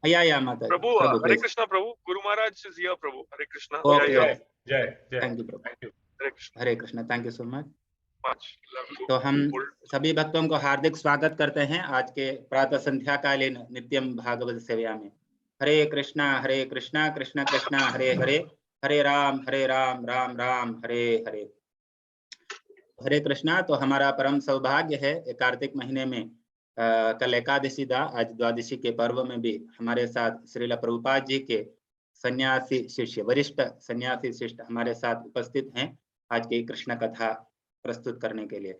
या माता प्रभु प्रभु Hare Krishna Prabhu Guru Maharaj is here Prabhu Hare Krishna okay जय thank you Prabhu Hare Krishna thank you so much much love you तो हम सभी भक्तों को हार्दिक स्वागत करते हैं आज के प्रातः संध्याकालीन नित्यम भागवत सेवा में। हरे कृष्णा कृष्ण कृष्ण हरे हरे हरे राम राम राम हरे हरे। हरे कृष्णा। तो हमारा परम सौभाग्य है कार्तिक महीने में कल एकादशी था, आज द्वादशी के पर्व में भी हमारे साथ श्रील प्रभुपाद जी के सन्यासी शिष्य वरिष्ठ सन्यासी शिष्य हमारे साथ उपस्थित हैं आज की कृष्ण कथा प्रस्तुत करने के लिए।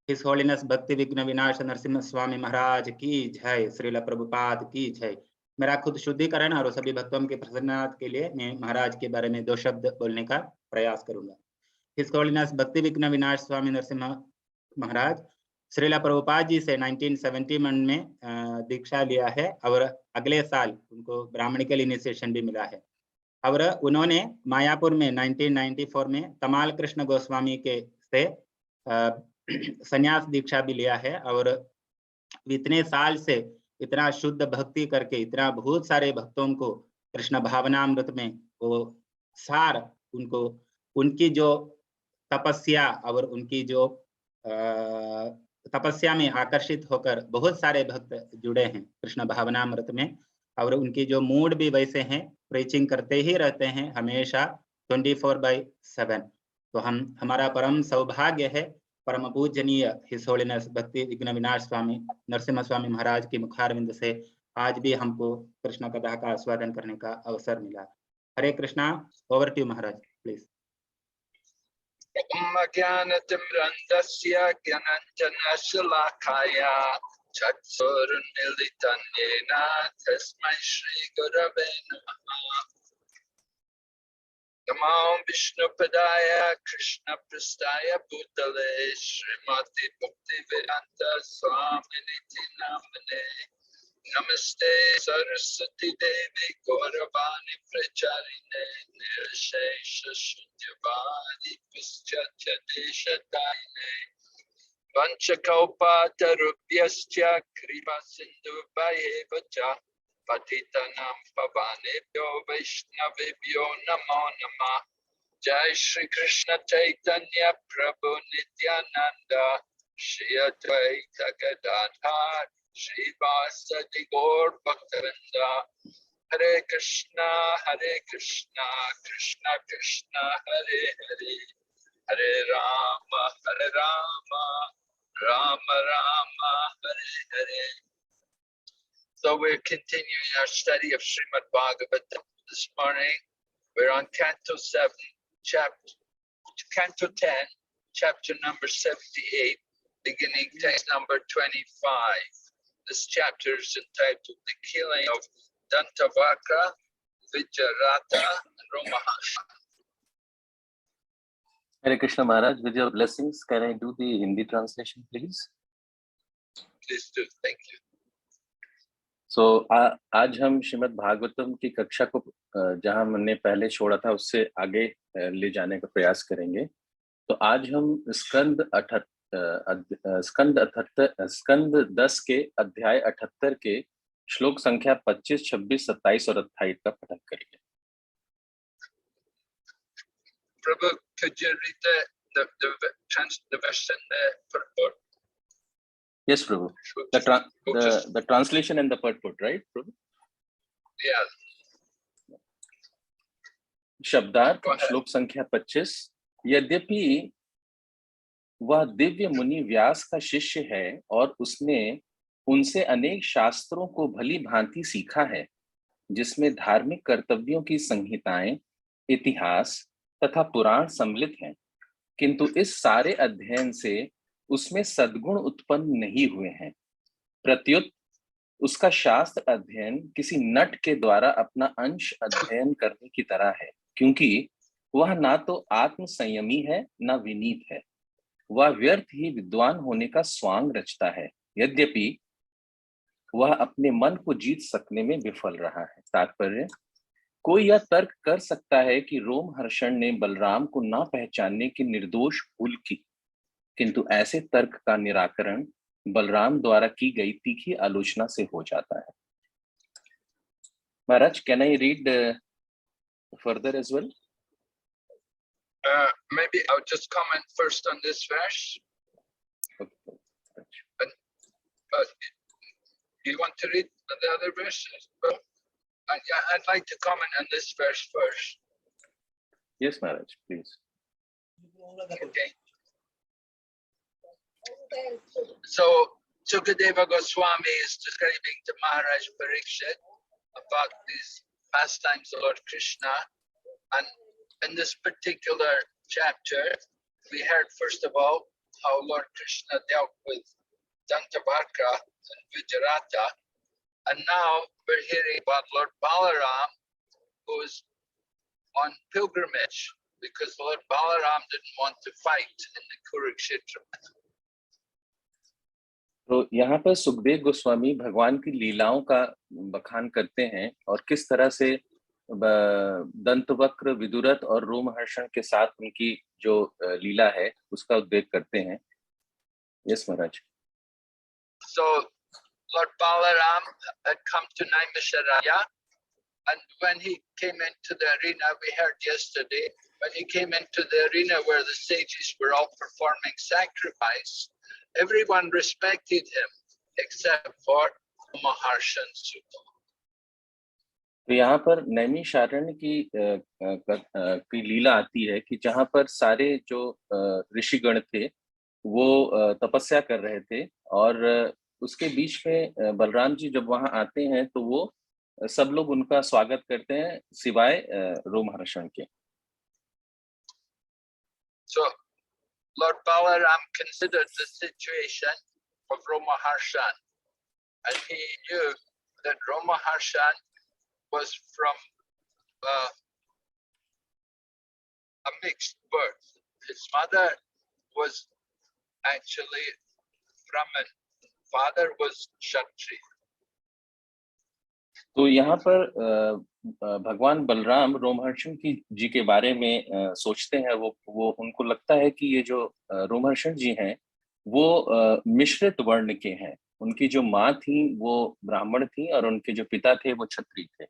हिज होलीनेस भक्ति विघ्न विनाश नरसिम्हा स्वामी महाराज की जय, श्रील प्रभुपाद की जय। मेरा खुद शुद्धिकरण और सभी भक्तों के प्रसन्नता के लिए मैं महाराज के बारे में 2 शब्द बोलने का प्रयास करूंगा। हिज होलीनेस भक्ति विघ्न विनाश स्वामी नरसिम्हा महाराज श्रील प्रभुपाद जी से 1971 में दीक्षा लिया है और अगले साल उनको ब्राह्मणिकल इनिशिएशन भी मिला है। और उन्होंने मायापुर में 1994 में तमाल कृष्ण गोस्वामी के से संन्यास दीक्षा भी लिया है। और इतने साल से इतना शुद्ध भक्ति करके इतना बहुत सारे भक्तों को कृष्ण भावनामृत में वो सार उनको उनकी जो तपस्या और उनकी जो तपस्या में आकर्षित होकर बहुत सारे भक्त जुड़े हैं कृष्ण भावनामृत में। और उनकी जो मूड भी वैसे हैं, प्रीचिंग करते ही रहते हैं हमेशा 24/7। तो हमारा परम सौभाग्य है परम पूजनीय हिज होलीनेस भक्ति विघ्न विनाश स्वामी नरसिम्हा स्वामी महाराज की मुखारविंद से आज भी हमको कृष्ण कथा का आस्वादन करने का अवसर मिला। Hare Krishna. Over to Maharaj please. ज्ञानतिम्रन्दस्य ज्ञानाञ्जनशलाकाया चक्षुरुन्मीलितं येन तस्मै श्रीगुरवे नमः। नमो विष्णुपदाय कृष्णपृष्ठाय भूतले श्रीमति भक्तिवेदान्त स्वामिनिति नामने। नमस्ते सरस्वती देवी गौरवाणी प्रचारिणे निर्शेष शून्यवादी पश्चात् देशतारिणे। वंशकौपातरुभ्यश्च कृपा सिन्धुभ्येव च पतितानां पावनेभ्यो वैष्णवेभ्यो नमो नमः। जय श्री कृष्ण चैतन्य प्रभु नित्यानंद श्री अद्वैत गदाधर श्रीवासदि गौर भक्तवृंद। हरे Krishna Krishna Krishna Hare Hare Hare Ram Ram Ram Hare Hare. So we're continuing our study of Srimad Bhagavatam. This morning we're on Canto 10, chapter number 78, beginning text number 25. This chapter is entitled The Killing of Dantavakra, Vijayarata and Romaharsha. Hare Krishna Maharaj, with your blessings, can I do the Hindi translation, please? Please do, thank you. So, आज हम श्रीमद् भागवतम की कक्षा को जहां हमने पहले छोड़ा था उससे आगे ले जाने का प्रयास करेंगे। तो आज हम स्कंद 10 के अध्याय 78 के श्लोक संख्या 25, 26, 27 और 28 का पठन करेंगे। Prabhu, could you read the verse and the purport? Yes, Prabhu. The translation and the purport, right, Prabhu? Yeah. शब्दार्थ श्लोक संख्या 25। यद्यपि वह दिव्य मुनि व्यास का शिष्य है और उसने उनसे अनेक शास्त्रों को भली भांति सीखा है, जिसमें धार्मिक कर्तव्यों की संहिताएं, इतिहास तथा पुराण सम्मिलित हैं, किंतु इस सारे अध्ययन से उसमें सद्गुण उत्पन्न नहीं हुए हैं। प्रत्युत उसका शास्त्र अध्ययन किसी नट के द्वारा अपना अंश अध्ययन करने की तरह है, क्योंकि वह ना तो आत्म संयमी है न विनीत है। वह व्यर्थ ही विद्वान होने का स्वांग रचता है, यद्यपि वह अपने मन को जीत सकने में विफल रहा है। तात्पर्य: कोई यह तर्क कर सकता है कि रोमहर्षण ने बलराम को न पहचानने की निर्दोष भूल की, किंतु ऐसे तर्क का निराकरण बलराम द्वारा की गई तीखी आलोचना से हो जाता है। Maharaj, can I read further as well? Maybe I'll just comment first on this verse. Okay. But you want to read the other verses? Well, I'd like to comment on this verse first. Yes, Maharaj, please. Okay. So Sukadeva Goswami is describing to Maharaj Parikshit about these pastimes of Lord Krishna, and in this particular chapter, we heard first of all how Lord Krishna dealt with Dantavakra and Vijayarata, and now we're hearing about Lord Balaram, who is on pilgrimage because Lord Balaram didn't want to fight in the Kurukshetra. तो यहाँ पर सुखदेव गोस्वामी भगवान की लीलाओं का बखान करते हैं और किस तरह से दंतवक्र, विदुरथ और रोमहर्षण के साथ उनकी जो लीला है उसका उल्लेख करते हैं. Yes, Maharaj. So Lord Balaram had come to Naimisharaya, and when he came into the arena, we heard yesterday, when he came into the arena where the sages were all performing sacrifice, everyone respected him except for Maharshan Sutta. तो यहाँ पर नैमिषारण्य की लीला आती है कि जहाँ पर सारे जो ऋषिगण थे वो तपस्या कर रहे थे और उसके बीच में बलराम जी जब वहां आते हैं तो वो सब लोग उनका स्वागत करते हैं सिवाय रोमहर्षण के. So Lord Balaram considered the situation of Romaharshan, and he knew that Romaharshan was from a mixed birth. His mother was actually Brahmin, father was Kshatriya. तो यहाँ पर भगवान बलराम रोमहर्षण जी के बारे में सोचते हैं. वो उनको लगता है कि ये जो रोमहर्षण जी हैं वो मिश्रित वर्ण के हैं. उनकी जो माँ थी वो ब्राह्मण थी और उनके जो पिता थे वो क्षत्रिय थे.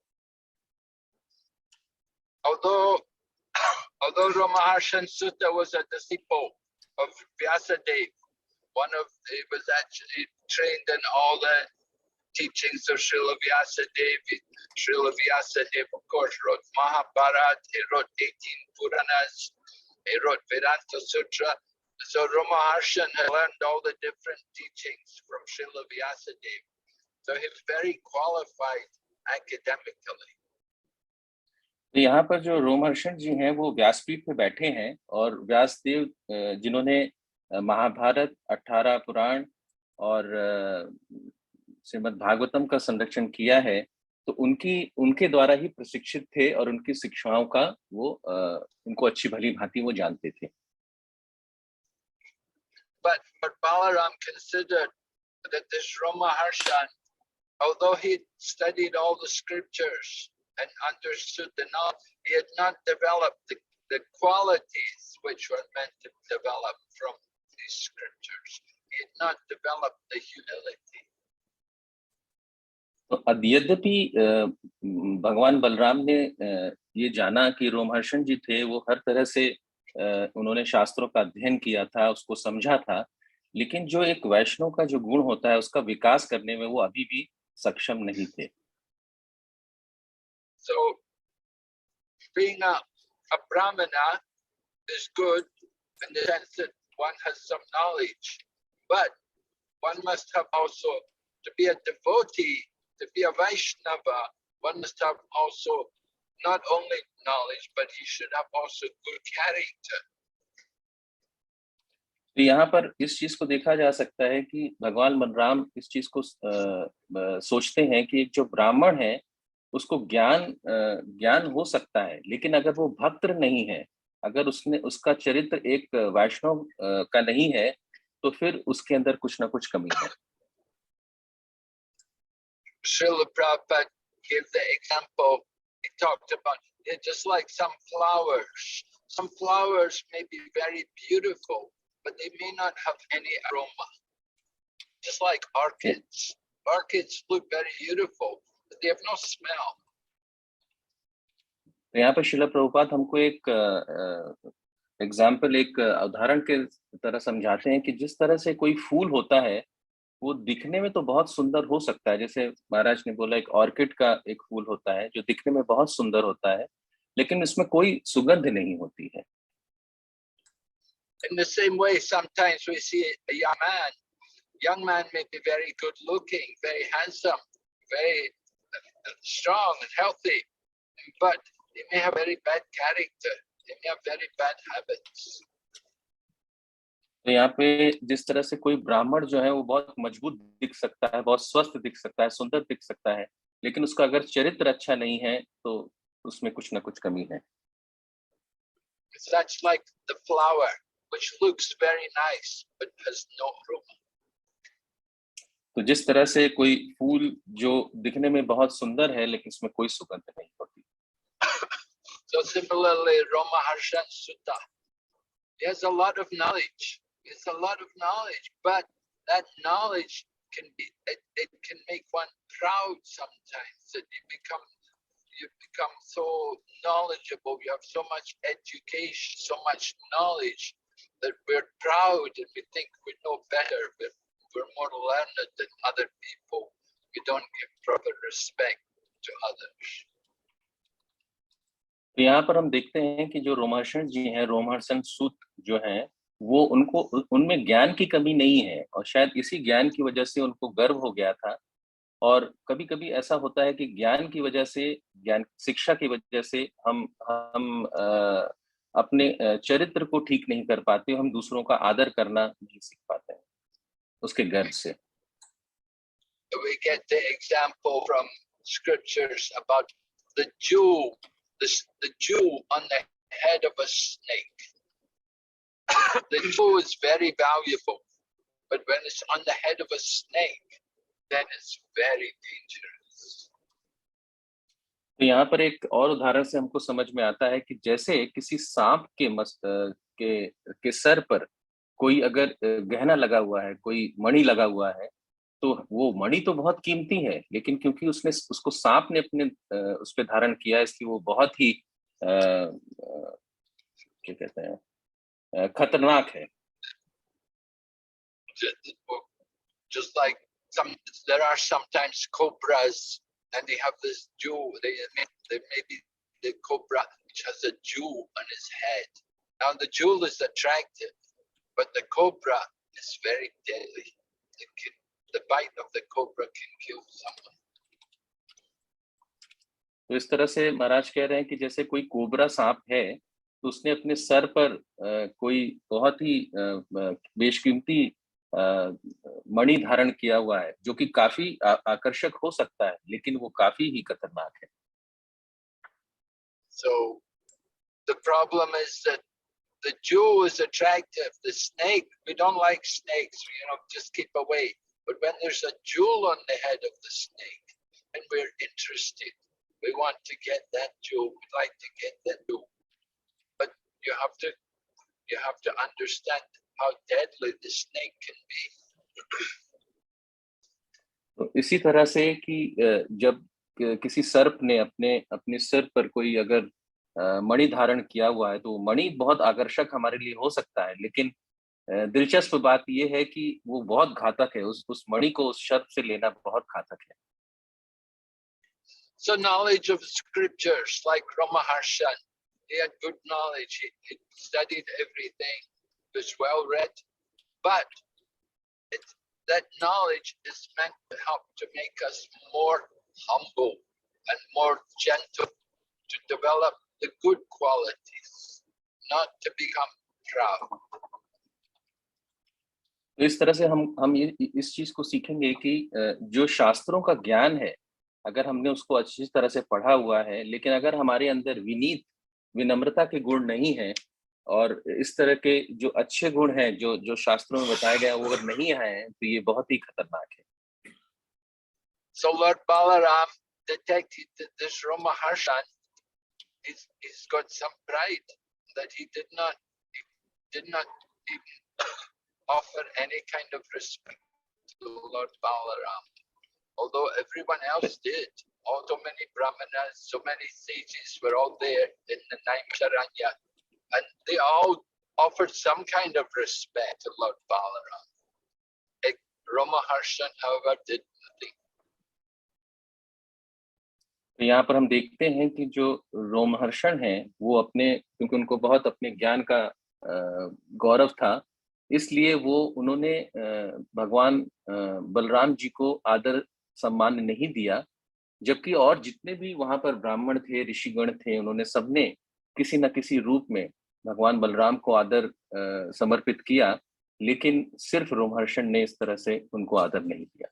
Although Romaharshan Sutta was a disciple of Vyasadeva, he was actually trained in all the teachings of Srila Vyasadeva. Srila Vyasadeva, of course, wrote Mahabharata, he wrote 18 Puranas, he wrote Vedanta Sutra. So Romaharshan had learned all the different teachings from Srila Vyasadeva. So he was very qualified academically. तो यहाँ पर जो रोमहर्षण जी हैं वो व्यासपीठ पे बैठे हैं और व्यासदेव जिन्होंने महाभारत, 18 पुराण और श्रीमद् भागवतम का संरक्षण किया है तो उनके द्वारा ही प्रशिक्षित थे और उनकी शिक्षाओं का वो उनको अच्छी भली भांति वो जानते थे. But Balaram considered that this Romaharshan, although he studied all the scriptures and understood the knowledge, he had not developed the qualities which were meant to develop from these scriptures. He had not developed the humility. तो यद्यपि भगवान बलराम ने ये जाना कि रोमहर्षण जी थे वो हर तरह से उन्होंने शास्त्रों का अध्ययन किया था, उसको समझा था, लेकिन जो एक वैष्णव का जो गुण होता है उसका विकास करने में वो अभी भी सक्षम नहीं थे. So being a brahmana is good in the sense that one has some knowledge, but one must have also, to be a devotee, to be a Vaishnava, one must have also not only knowledge, but he should have also good character. तो यहाँ पर इस चीज को देखा जा सकता है कि भगवान बलराम इस चीज को सोचते हैं कि एक जो ब्राह्मण है उसको ज्ञान हो सकता है, लेकिन अगर वो भक्त नहीं है, अगर उसका चरित्र एक वैष्णव का नहीं है तो फिर उसके अंदर कुछ ना कुछ कमी है. Srila Prabhupada gave the example, he talked about it just like some flowers. Some flowers may be very beautiful, but they may not have any aroma. Just like orchids. Orchids look very beautiful, but they have no smell. तो यहाँ पे श्रील प्रभुपाद हमको एक example, एक उदाहरण के तरह समझाते हैं कि जिस तरह से कोई फूल होता है वो दिखने में तो बहुत सुंदर हो सकता है, जैसे महाराज ने बोला एक ऑर्किड का एक फूल होता है जो दिखने में बहुत सुंदर होता है, लेकिन इसमें कोई सुगंध नहीं होती है। In the same way, sometimes we see a young man may be very good looking, very handsome, very strong and healthy, but he may have very bad character, he may have very bad habits. तो यहाँ पे जिस तरह से कोई ब्राह्मण जो है वो बहुत मजबूत दिख सकता है, बहुत स्वस्थ दिख सकता है, सुंदर दिख सकता है, लेकिन उसका अगर चरित्र अच्छा नहीं है तो उसमें कुछ ना कुछ कमी है। Such like the flower, which looks very nice but has no aroma. तो जिस तरह से कोई फूल जो दिखने में बहुत सुंदर है लेकिन उसमें कोई सुगंध नहीं होती। So similarly, Ramaharshan Sutta, he has a lot of knowledge. It's a lot of knowledge, but that knowledge can be, it can make one proud sometimes, that you become so knowledgeable, you have so much education, so much knowledge, that we're proud and we think we know better, we're more learned than other people. We don't give proper respect to others. तो यहाँ पर हम देखते हैं कि जो रोमहर्षण जी हैं, रोमहर्षण सूत जो हैं, वो उनको उनमें ज्ञान की कमी नहीं है और शायद इसी ज्ञान की वजह से उनको गर्व हो गया था। और कभी-कभी ऐसा होता है कि ज्ञान की वजह से, ज्ञान शिक्षा की वजह से हम अपने चरित्र को ठीक नहीं कर पाते, हम दूसरों का आदर करना नहीं सीख पाते हैं उसके गर्व से। We get the example from scriptures about the jewel, the jewel on the head of a snake. The jewel is very valuable, but when it's on the head of a snake, then it's very dangerous. तो यहाँ पर एक और उदाहरण से हमको समझ में आता है कि जैसे किसी सांप के सर पर कोई अगर गहना लगा हुआ है, कोई मणि लगा हुआ है, तो वो मणि तो बहुत कीमती है, लेकिन क्योंकि उसको सांप ने अपने उस पे धारण किया, इसलिए वो बहुत ही क्या कहते हैं, खतरनाक है। Just like there are sometimes cobras, and they have this jewel. They may be the cobra which has a jewel on his head. Now the jewel is attractive, but the cobra is very deadly. The bite of the cobra can kill someone. तो इस तरह से महाराज कह रहे हैं कि जैसे कोई कोबरा सांप है, तो उसने अपने सर पर कोई बहुत ही बेशकीमती मणि धारण किया हुआ है, जो कि काफी आकर्षक हो सकता है, लेकिन वो काफी ही खतरनाक है। So the problem is that the jewel is attractive. The snake, we don't like snakes, just keep away. But when there's a jewel on the head of the snake and we're interested, we want to get that jewel, we'd like to get that jewel. But you have to understand how deadly the snake can be. तो इसी तरह से कि जब किसी सर्प ने अपने सिर पर कोई अगर मणि धारण किया हुआ है, तो मणि बहुत आकर्षक हमारे लिए हो सकता है, लेकिन दिलचस्प बात यह है कि वो बहुत घातक है। उस मणि को उस सर्प से लेना बहुत घातक है। So knowledge of scriptures, like Ramaharshan, he had good knowledge. He studied everything. He was well read, but that knowledge is meant to help to make us more humble and more gentle, to develop the good qualities, not to become proud. तो इस तरह से हम इस चीज को सीखेंगे कि जो शास्त्रों का ज्ञान है, अगर हमने उसको अच्छी तरह से पढ़ा हुआ है, लेकिन अगर हमारे अंदर विनम्रता के गुण नहीं है और इस तरह के जो अच्छे गुण हैं जो शास्त्रों में बताया गया वो अगर नहीं है, तो ये बहुत ही खतरनाक है। So Lord Balaram detected that this Ramaharshan, he's got some pride, that he did not even offer any kind of respect to Lord Balaram, although everyone else did. so many brahmanas, so many sages were all there in the Naimsharanya, and they all offered some kind of respect to Lord Balaram. Like Ramaharshan, however, did nothing. तो यहाँ पर हम देखते हैं कि जो रोमहर्षण हैं वो अपने, क्योंकि उनको बहुत अपने ज्ञान का गौरव था, इसलिए वो उन्होंने भगवान बलराम जी को आदर सम्मान नहीं दिया, जबकि और जितने भी वहां पर ब्राह्मण थे, ऋषिगण थे, उन्होंने सबने किसी न किसी रूप में भगवान बलराम को आदर समर्पित किया, लेकिन सिर्फ रोमहर्षण ने इस तरह से उनको आदर नहीं दिया।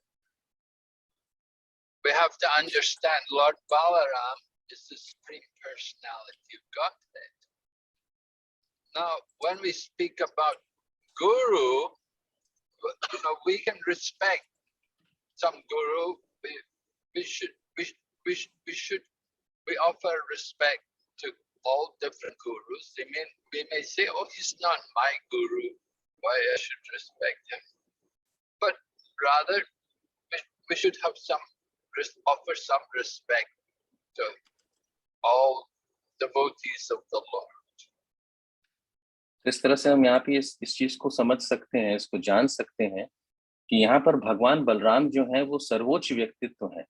We have to understand Lord Balaram is the Supreme Personality of Godhead. Now, when we speak about Guru, we can respect some Guru. We offer respect to all different gurus. We may say, oh, he's not my guru, why I should respect him. But rather, we should have offer some respect to all devotees of the Lord. इस तरह से हम यहाँ पे इस चीज को समझ सकते हैं, इसको जान सकते हैं कि यहाँ पर भगवान बलराम जो है वो सर्वोच्च व्यक्तित्व है,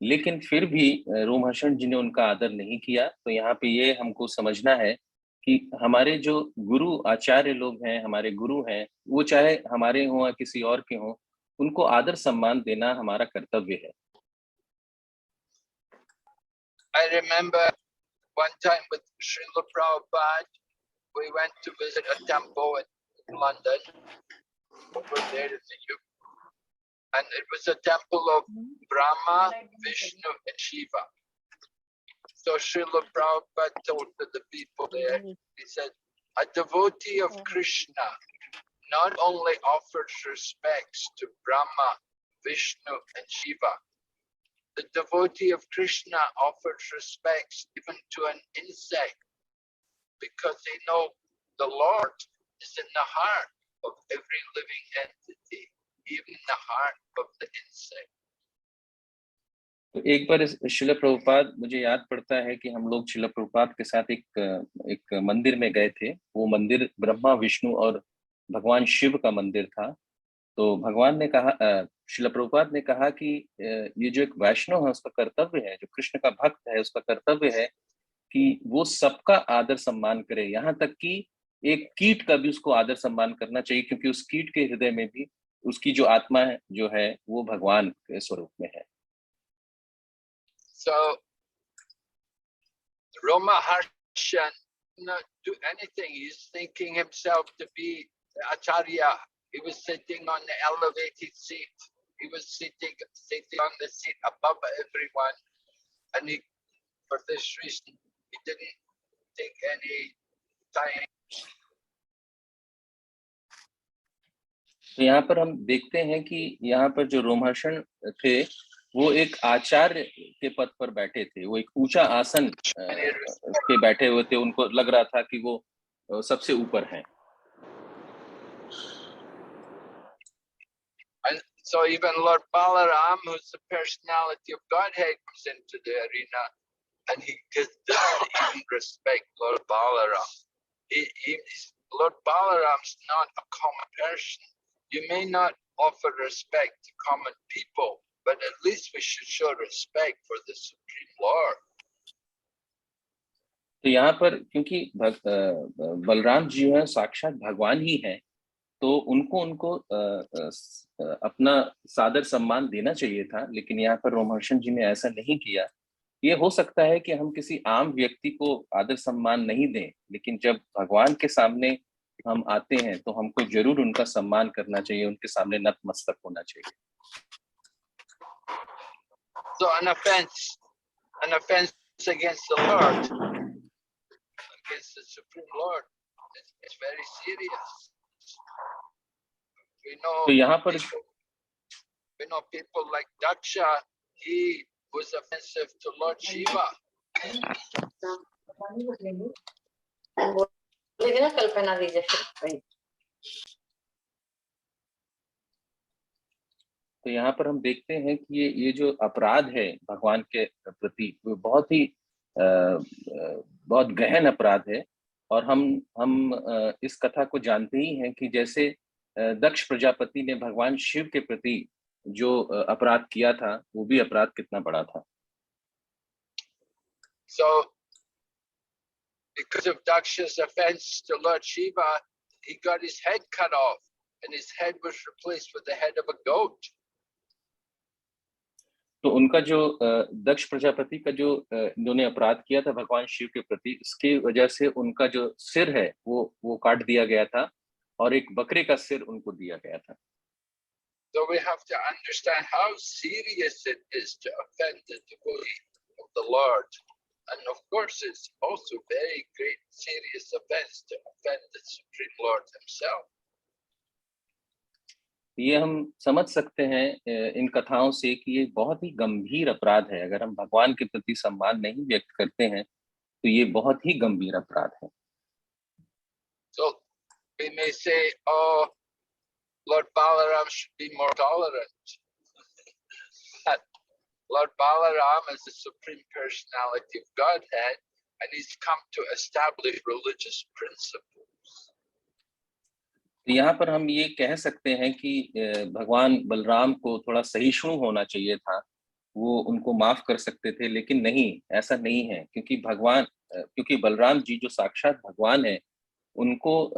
लेकिन फिर भी रोमहर्षण जी ने उनका आदर नहीं किया। तो यहाँ पे ये हमको समझना है कि हमारे जो गुरु आचार्य लोग हैं, हमारे गुरु हैं, वो चाहे हमारे हों या किसी और के हों, उनको आदर सम्मान देना हमारा कर्तव्य है। I remember one time with Srila Prabhupada, we went to visit a temple in London, over there in the UK, and it was a temple of Brahma, Vishnu, and Shiva. So Srila Prabhupada told to the people there, he said, a devotee of Krishna not only offers respects to Brahma, Vishnu, and Shiva, the devotee of Krishna offers respects even to an insect, because they know the Lord is in the heart of every living entity, even in the heart of the insect. तो एक बार श्रील प्रभुपाद, मुझे याद पड़ता है कि हम लोग श्रील प्रभुपाद के साथ एक मंदिर में गए थे। वो मंदिर ब्रह्मा, विष्णु और भगवान शिव का मंदिर था। तो भगवान ने कहा, श्रील प्रभुपाद ने कहा कि ये जो एक वैष्णव है उसका कर्तव्य है, जो कृष्ण का भक्त है उसका कर्तव्य है कि वो सबका आदर सम्मान करे, यहाँ तक कि एक कीट का भी उसको आदर सम्मान करना चाहिए, क्योंकि उस कीट के हृदय में भी उसकी जो आत्मा है जो है वो भगवान के स्वरूप में है। So Ramaharshan not do anything. He's thinking himself to be Acharya. He was sitting on the elevated seat. He was sitting on the seat above everyone, and for this reason, he didn't take any time. तो यहाँ पर हम देखते हैं कि यहाँ पर जो रोमहर्षण थे वो एक आचार्य के पद पर बैठे थे, वो एक ऊंचा आसन पे बैठे हुए थे, उनको लग रहा था कि वो सबसे ऊपर हैं। And so even Lord Balaram, who's the personality of Godhead, comes into the arena, and he doesn't even respect Lord Balaram. Lord Balaram's not a common person. You may not offer respect to common people, but at least we should show respect for the Supreme Lord. तो यहाँ पर क्योंकि बलराम जी हैं साक्षात भगवान ही हैं, तो उनको अपना सादर सम्मान देना चाहिए था, लेकिन यहाँ पर रोमहर्षण जी ने ऐसा नहीं किया। ये हो सकता है कि हम किसी आम व्यक्ति को आदर सम्मान नहीं दें, लेकिन जब भगवान के सामने हम आते हैं तो हमको जरूर उनका सम्मान करना चाहिए, उनके सामने नतमस्तक होना चाहिए। So an offense against the Lord, against the Supreme Lord, it's very serious. We know people like Daksha, he was offensive to Lord Shiva. तो यहाँ पर हम देखते हैं कि ये जो अपराध है भगवान के प्रति वो बहुत ही बहुत गहन अपराध है। और हम इस कथा को जानते ही हैं कि जैसे दक्ष प्रजापति ने भगवान शिव के प्रति जो अपराध किया था वो भी अपराध कितना बड़ा था। So because of Daksha's offense to Lord Shiva, he got his head cut off, and his head was replaced with the head of a goat. तो उनका जो दक्ष प्रजापति का जो इन्होंने अपराध किया था भगवान शिव के प्रति, इसकी वजह से उनका जो सिर है वो काट दिया गया था और एक बकरे का सिर उनको दिया गया था। So we have to understand how serious it is to offend the devotee of the Lord. And of course, it's also very great serious offense to offend the Supreme Lord himself. ये हम समझ सकते हैं इन कथाओं से कि ये बहुत ही गंभीर अपराध है। अगर हम भगवान के प्रति सम्मान नहीं व्यक्त करते हैं तो ये बहुत ही गंभीर अपराध है। So we may say, oh, Lord Balaram should be more tolerant. But Lord Balaram is the Supreme Personality of Godhead, and he's come to establish religious principles. यहाँ पर हम ये कह सकते हैं कि भगवान बलराम को थोड़ा सहिष्णु होना चाहिए था, वो उनको माफ कर सकते थे, लेकिन नहीं, ऐसा नहीं है, क्योंकि बलराम जी जो साक्षात भगवान है, उनको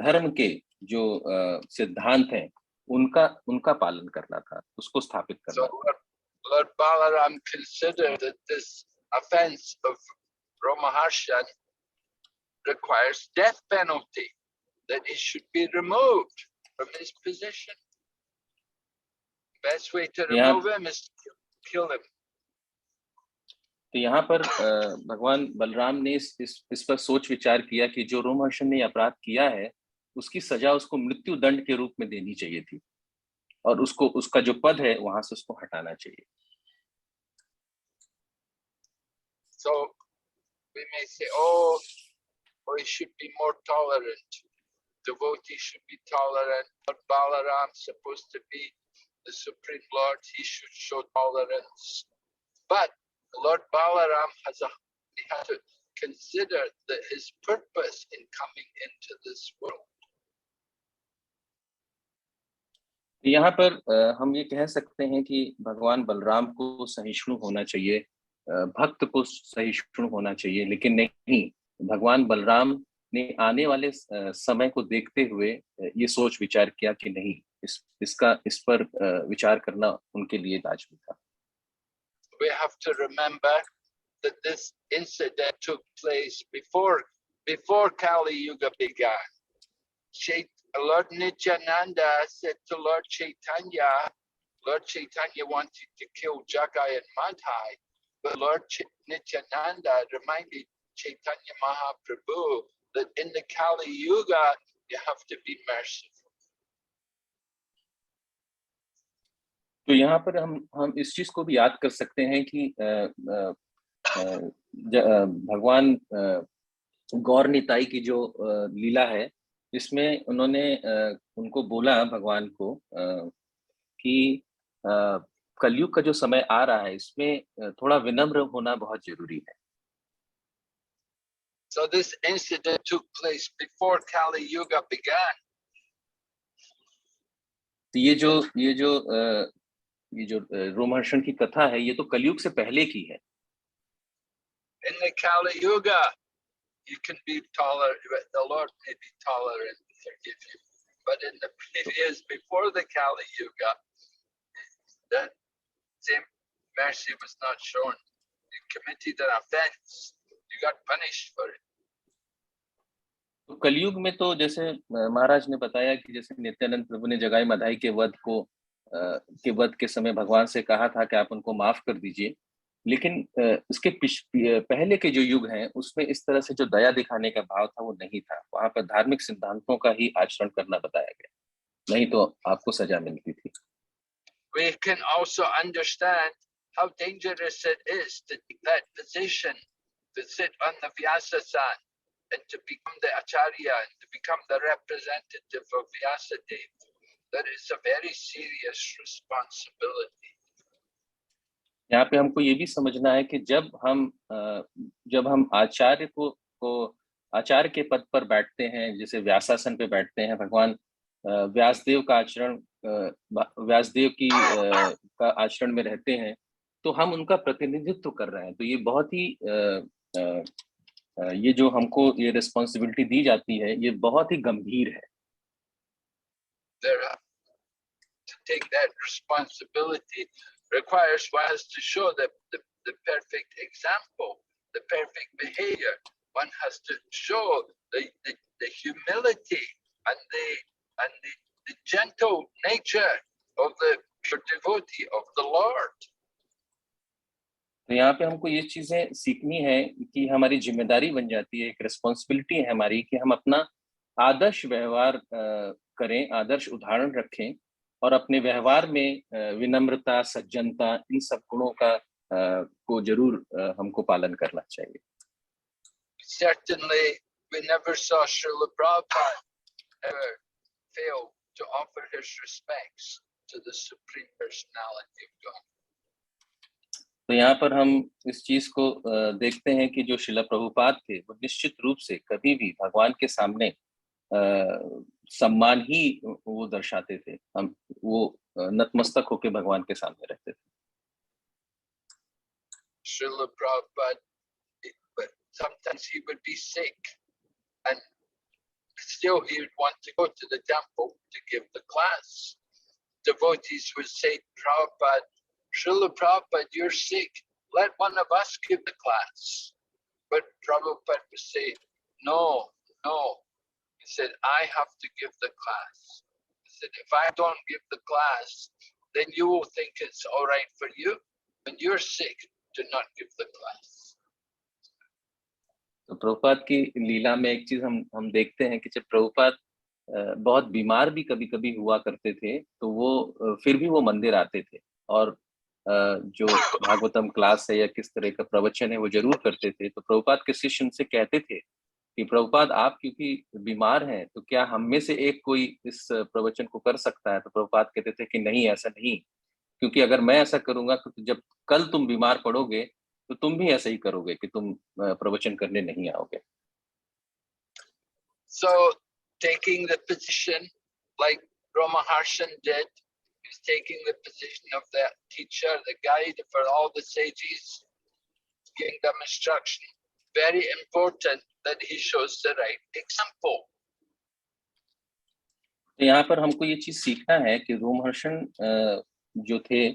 धर्म के जो सिद्धांत हैं उनका पालन करना था, उसको स्थापित करना था। Lord Balaram considered that this offense of Ramaharshan requires death penalty, that he should be removed from his position. Best way to remove him is to kill him. तो यहाँ पर भगवान बलराम ने इस पर सोच विचार किया कि जो रोमहर्षण ने अपराध किया है उसकी सजा उसको मृत्यु दंड के रूप में देनी चाहिए थी और उसका जो पद है वहां से उसको हटाना चाहिए। So we may say, oh, he should be more tolerant. Devotees should be tolerant. Lord Balaram is supposed to be the Supreme Lord. He should show tolerance. But Lord Balaram has to consider his purpose in coming into this world. यहाँ पर हम ये कह सकते हैं कि भगवान बलराम को सहिष्णु होना चाहिए, भक्त को सहिष्णु होना चाहिए, लेकिन नहीं, भगवान बलराम ने आने वाले समय को देखते हुए ये सोच विचार किया कि नहीं, इस पर विचार करना उनके लिए लाजमी था। We have to remember that this incident took place before Kali Yuga began. Lord Nityananda said to Lord Chaitanya wanted to kill Jagai and Madhai, but Lord Nityananda reminded Chaitanya Mahaprabhu that in the Kali Yuga you have to be merciful. तो यहाँ पर हम इस चीज को भी याद कर सकते हैं कि भगवान गौर निताई की जो लीला है, इसमें उन्होंने उनको बोला भगवान को कि कलयुग का जो समय आ रहा है इसमें थोड़ा विनम्र होना बहुत जरूरी है। So this incident took place before Kali Yuga began. तो ये जो रोमहर्षण की कथा है, ये तो कलयुग से पहले की है। In the Kali Yuga, you can be tolerant. The Lord may be tolerant and forgive you, but in the previous, before the Kali Yuga, that same mercy was not shown. You committed an offense, you got punished for it. तो कलयुग में तो जैसे महाराज ने बताया कि जैसे नित्यानंद प्रभु ने जगाई मधाई के वध के समय भगवान से कहा था कि आप उनको माफ कर दीजिए, लेकिन इसके पहले के जो युग हैं उसमें इस तरह से जो दया दिखाने का भाव था वो नहीं था। वहां पर धार्मिक सिद्धांतों का ही आचरण करना बताया गया, नहीं तो आपको सजा मिलती थी। We can also understand how dangerous it is to take that position, to sit on the Vyasasan and to become the Acharya and to become the representative of Vyasadeva. that it's a very serious responsibility. यहाँ पे हमको ये भी समझना है कि जब हम आचार्य को आचार्य के पद पर बैठते हैं, जैसे व्यासासन पे बैठते हैं, भगवान व्यासदेव का आचरण व्यासदेव की का आचरण में रहते हैं, तो हम उनका प्रतिनिधित्व कर रहे हैं। तो ये बहुत ही ये जो हमको ये रिस्पॉन्सिबिलिटी दी जाती है, ये बहुत ही गंभीर है। To take that responsibility requires one has to show the perfect example, the perfect behavior. One has to show the humility and the gentle nature of the pure devotee of the Lord. तो यहाँ पे हमको ये चीजें सीखनी है कि हमारी जिम्मेदारी बन जाती है, एक रिस्पॉन्सिबिलिटी है हमारी कि हम अपना आदर्श व्यवहार करें, आदर्श उदाहरण रखें और अपने व्यवहार में विनम्रता, सज्जनता, इन सब गुणों का को जरूर हमको पालन करना चाहिए। Certainly, we never saw Srila Prabhupada ever fail to offer his respects to the Supreme Personality of God. तो यहाँ पर हम इस चीज को देखते हैं कि जो श्रील प्रभुपाद थे, वो निश्चित रूप से कभी भी भगवान के सामने सम्मान ही वो दर्शाते थे। हम वो नतमस्तक होकर भगवान के सामने रहते थे। Srila Prabhupada, but sometimes he would be sick and still he would want to go to the temple to give the class. Devotees would say, Prabhupada, Srila Prabhupada, you're sick. Let one of us give the class. But Prabhupada would say, no. He said, I have to give the class. He said, if I don't give the class, then you will think it's all right for you. When you're sick, do not give the class. तो प्रभुपाद की लीला में एक चीज हम देखते हैं कि जब प्रभुपाद बहुत बीमार भी कभी-कभी हुआ करते थे, तो वो फिर भी वो मंदिर आते थे और जो भागवतम क्लास है या किस तरह का प्रवचन है वो जरूर करते थे। तो प्रभुपाद के शिष्य उनसे कहते थे कि प्रभुपाद आप क्योंकि बीमार हैं, तो क्या हम में से एक कोई इस प्रवचन को कर सकता है? तो प्रभुपाद कहते थे कि नहीं, ऐसा नहीं, क्योंकि अगर मैं ऐसा करूंगा तो जब कल तुम बीमार पड़ोगे तो तुम भी ऐसा ही करोगे कि तुम प्रवचन करने नहीं आओगे। So taking the position like Maharaj did, he's taking the position of the teacher, the guide for all the sages, giving them instruction. Very important that he shows the right example. तो यहाँ पर हमको ये चीज सीखना है कि रोमहर्षण जो थे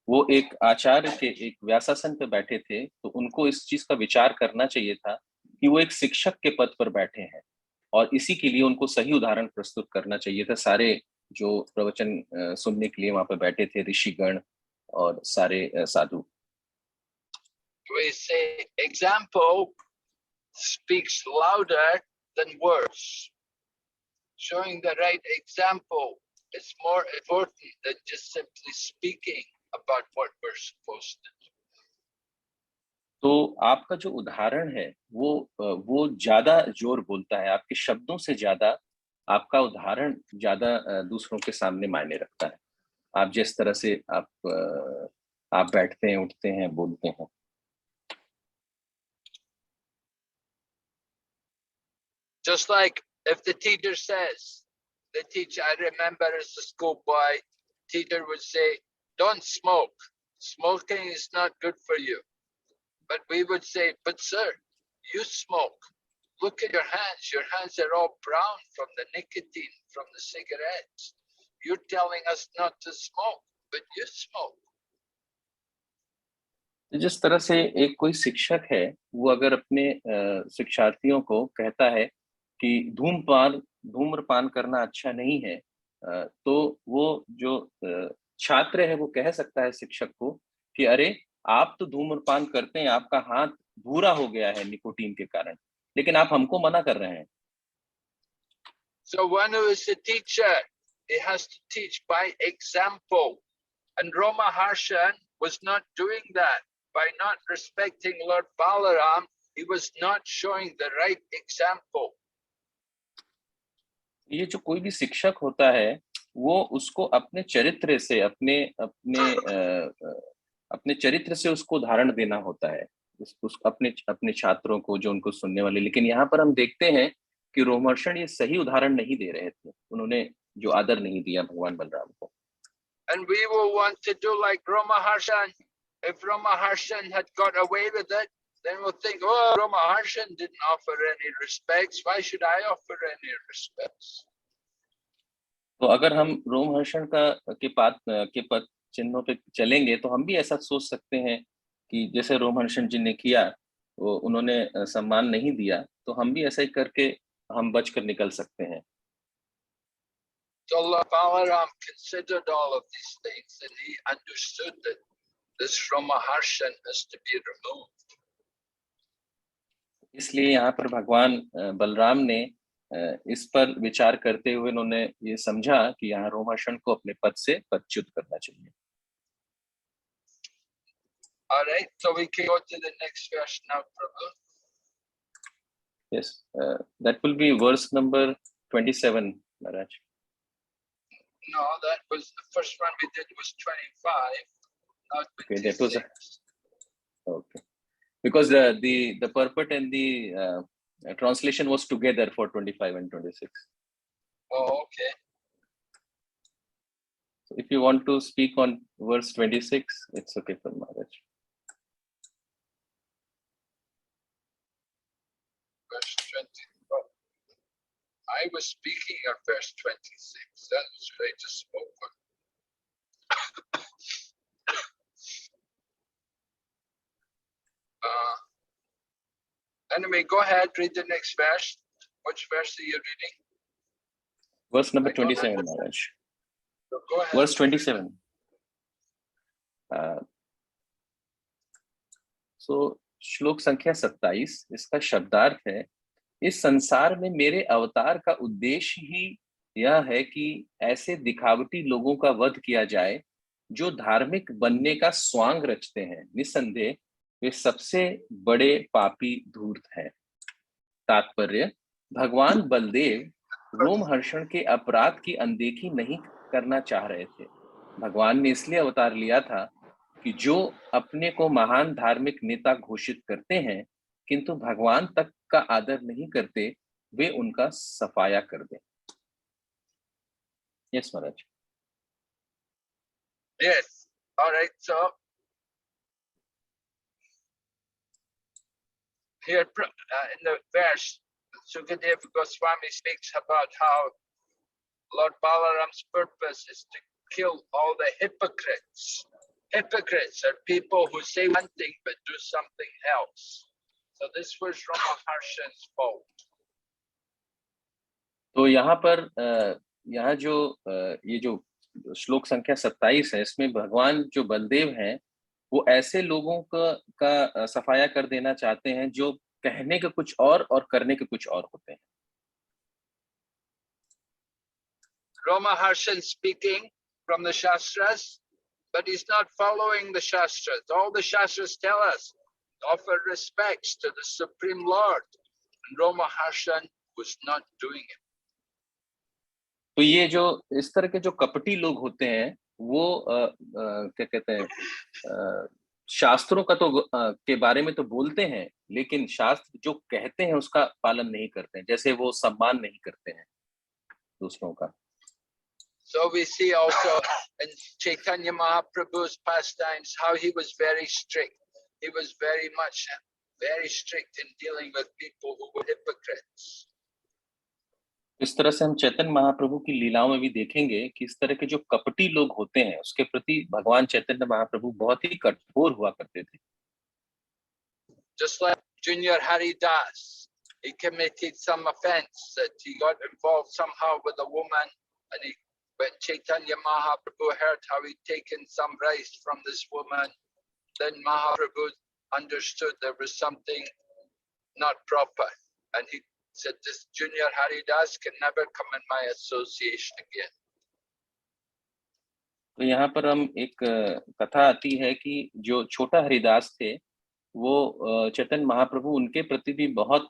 वो एक आचार्य के एक व्यासासन पे बैठे थे, तो उनको इस चीज का विचार करना चाहिए था कि वो एक शिक्षक के पद पर बैठे हैं और इसी के लिए उनको सही उदाहरण प्रस्तुत करना चाहिए था। सारे जो प्रवचन सुनने के लिए वहां पे बैठे थे ऋषिगण और सारे साधु। We say example speaks louder than words. Showing the right example is more important than just simply speaking about what we're supposed to do. तो आपका जो उदाहरण है वो ज्यादा जोर बोलता है, आपके शब्दों से ज्यादा आपका उदाहरण ज्यादा दूसरों के सामने मायने रखता है। आप जिस तरह से आप बैठते हैं, उठते हैं, बोलते हैं। Just like if the teacher says, I remember as a schoolboy, teacher would say, don't smoke. Smoking is not good for you. But we would say, but sir, you smoke. Look at your hands. Your hands are all brown from the nicotine, from the cigarettes. You're telling us not to smoke, but you smoke. जिस तरह से एक कोई शिक्षक है, वो अगर अपने शिक्षार्थियों को कहता है कि धूम्रपान करना अच्छा नहीं है, तो वो जो छात्र है वो कह सकता है शिक्षक को कि अरे आप तो धूम्रपान करते हैं, आपका हाथ भूरा हो गया है निकोटीन के कारण, लेकिन आप हमको मना कर रहे हैं। So one who is a teacher, he has to teach by example. And Ramaharshan was not doing that. By not respecting Lord Balaram, he was not showing the right example. ये जो कोई भी शिक्षक होता है, वो उसको अपने चरित्र से अपने अपने अपने चरित्र से उसको उदाहरण देना होता है उस अपने अपने छात्रों को, जो उनको सुनने वाले। लेकिन यहाँ पर हम देखते हैं कि रोमहर्षण ये सही उदाहरण नहीं दे रहे थे, उन्होंने जो आदर नहीं दिया भगवान बलराम को। And we will want to do like Ramaharshan. If Ramaharshan had got away with it, then we'll think, oh, Ramaharshan didn't offer any respects. Why should I offer any respects? तो अगर हम रोमहर्षण के पद चिन्हों पे चलेंगे तो हम भी ऐसा सोच सकते हैं कि जैसे रोमहर्षण जी ने किया, वो उन्होंने सम्मान नहीं दिया, तो हम भी ऐसा ही करके हम बच कर निकल सकते हैं। So Lord Balaram considered all of these things, and he understood that this Ramaharshan has to be removed. इसलिए यहाँ पर भगवान बलराम ने इस पर विचार करते हुए उन्होंने ये समझा कि यहाँ रोमहर्षण को अपने पद से पदच्युत करना चाहिए। All right, so we can go to the next verse now, Prabhu. Yes, that will be verse number 27, Maharaj. No, that was the first one we did was 25. Now 26. Okay, that was okay. Because the purport and the translation was together for 25 and 26. Oh, okay. So if you want to speak on verse 26, it's okay for Maharaj. Verse 20. I was speaking of verse 26. That was what I just spoke on. Anyway, go ahead, read the next verse. Which verse are you reading? Verse number 27, Maharaj. So go ahead. Verse 27. So, श्लोक संख्या 27, इसका शब्दार्थ है, इस संसार में मेरे अवतार का उद्देश्य ही यह है कि ऐसे दिखावटी लोगों का वध किया जाए जो धार्मिक बनने का स्वांग रचते हैं। निस्संदेह वे सबसे बड़े पापी धूर्त हैं। तात्पर्य, भगवान बलदेव रोमहर्षण के अपराध की अनदेखी नहीं करना चाह रहे थे। भगवान ने इसलिए अवतार लिया था कि जो अपने को महान धार्मिक नेता घोषित करते हैं किंतु भगवान तक का आदर नहीं करते, वे उनका सफाया कर दें। Yes, Maharaj. Yes. All right. So here in the verse, Sukadeva Goswami speaks about how Lord Balaram's purpose is to kill all the hypocrites. Hypocrites are people who say one thing but do something else. So this was Ramaharshan's fault. तो यहाँ पर यहाँ जो ये जो श्लोक संख्या 27 है, इसमें भगवान जो बलदेव हैं वो ऐसे लोगों का सफाया कर देना चाहते हैं जो कहने के कुछ और करने के कुछ और होते हैं। Ramaharshan speaking from the Shastras, but he's not following the Shastras. All the Shastras tell us offer respects to the Supreme Lord, and Ramaharshan was not doing it. तो ये जो इस तरह के जो कपटी लोग होते हैं वो क्या कहते हैं, शास्त्रों का तो के बारे में तो बोलते हैं, लेकिन शास्त्र जो कहते हैं उसका पालन नहीं करते हैं, जैसे वो सम्मान नहीं करते हैं दूसरों का। So we see also in Chaitanya Mahaprabhu's pastimes how he was very strict. He was very strict in dealing with people who were hypocrites. इस तरह से हम चैतन्य महाप्रभु की लीलाओं में भी देखेंगे कि इस तरह के जो कपटी लोग होते हैं उसके प्रति भगवान चैतन्य महाप्रभु बहुत ही कठोर हुआ करते थे। Just like Junior Haridas, he committed some offense that he got involved somehow with a woman, and when Chaitanya Mahaprabhu heard how he'd taken some rice from this woman, then Mahaprabhu understood there was something not proper, and he said, this Junior Haridas can never come in my association again. तो यहाँ पर हम एक कथा आती है कि जो छोटा हरिदास थे वो चैतन्य महाप्रभु उनके प्रति भी बहुत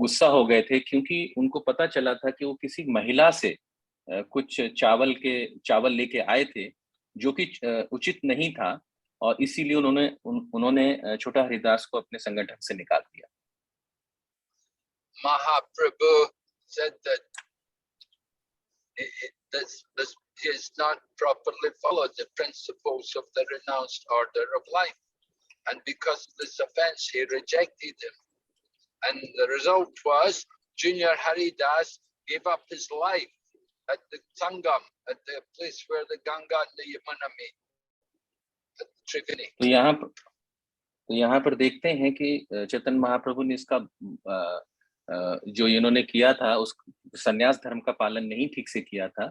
गुस्सा हो गए थे, क्योंकि उनको पता चला था कि वो किसी महिला से कुछ चावल लेके आए थे, जो कि उचित नहीं था, और इसीलिए उन्होंने छोटा हरिदास को अपने संगठन से निकाल दिया। Mahaprabhu said that this he has not properly followed the principles of the renounced order of life, and because of this offense he rejected him, and the result was Junior Haridas gave up his life at the Sangam, at the place where the Ganga and the Yamuna meet, at Triveni. तो यहाँ पर देखते हैं कि चैतन्य महाप्रभु ने इसका जो इन्होंने किया था, उस संन्यास धर्म का पालन नहीं ठीक से किया था,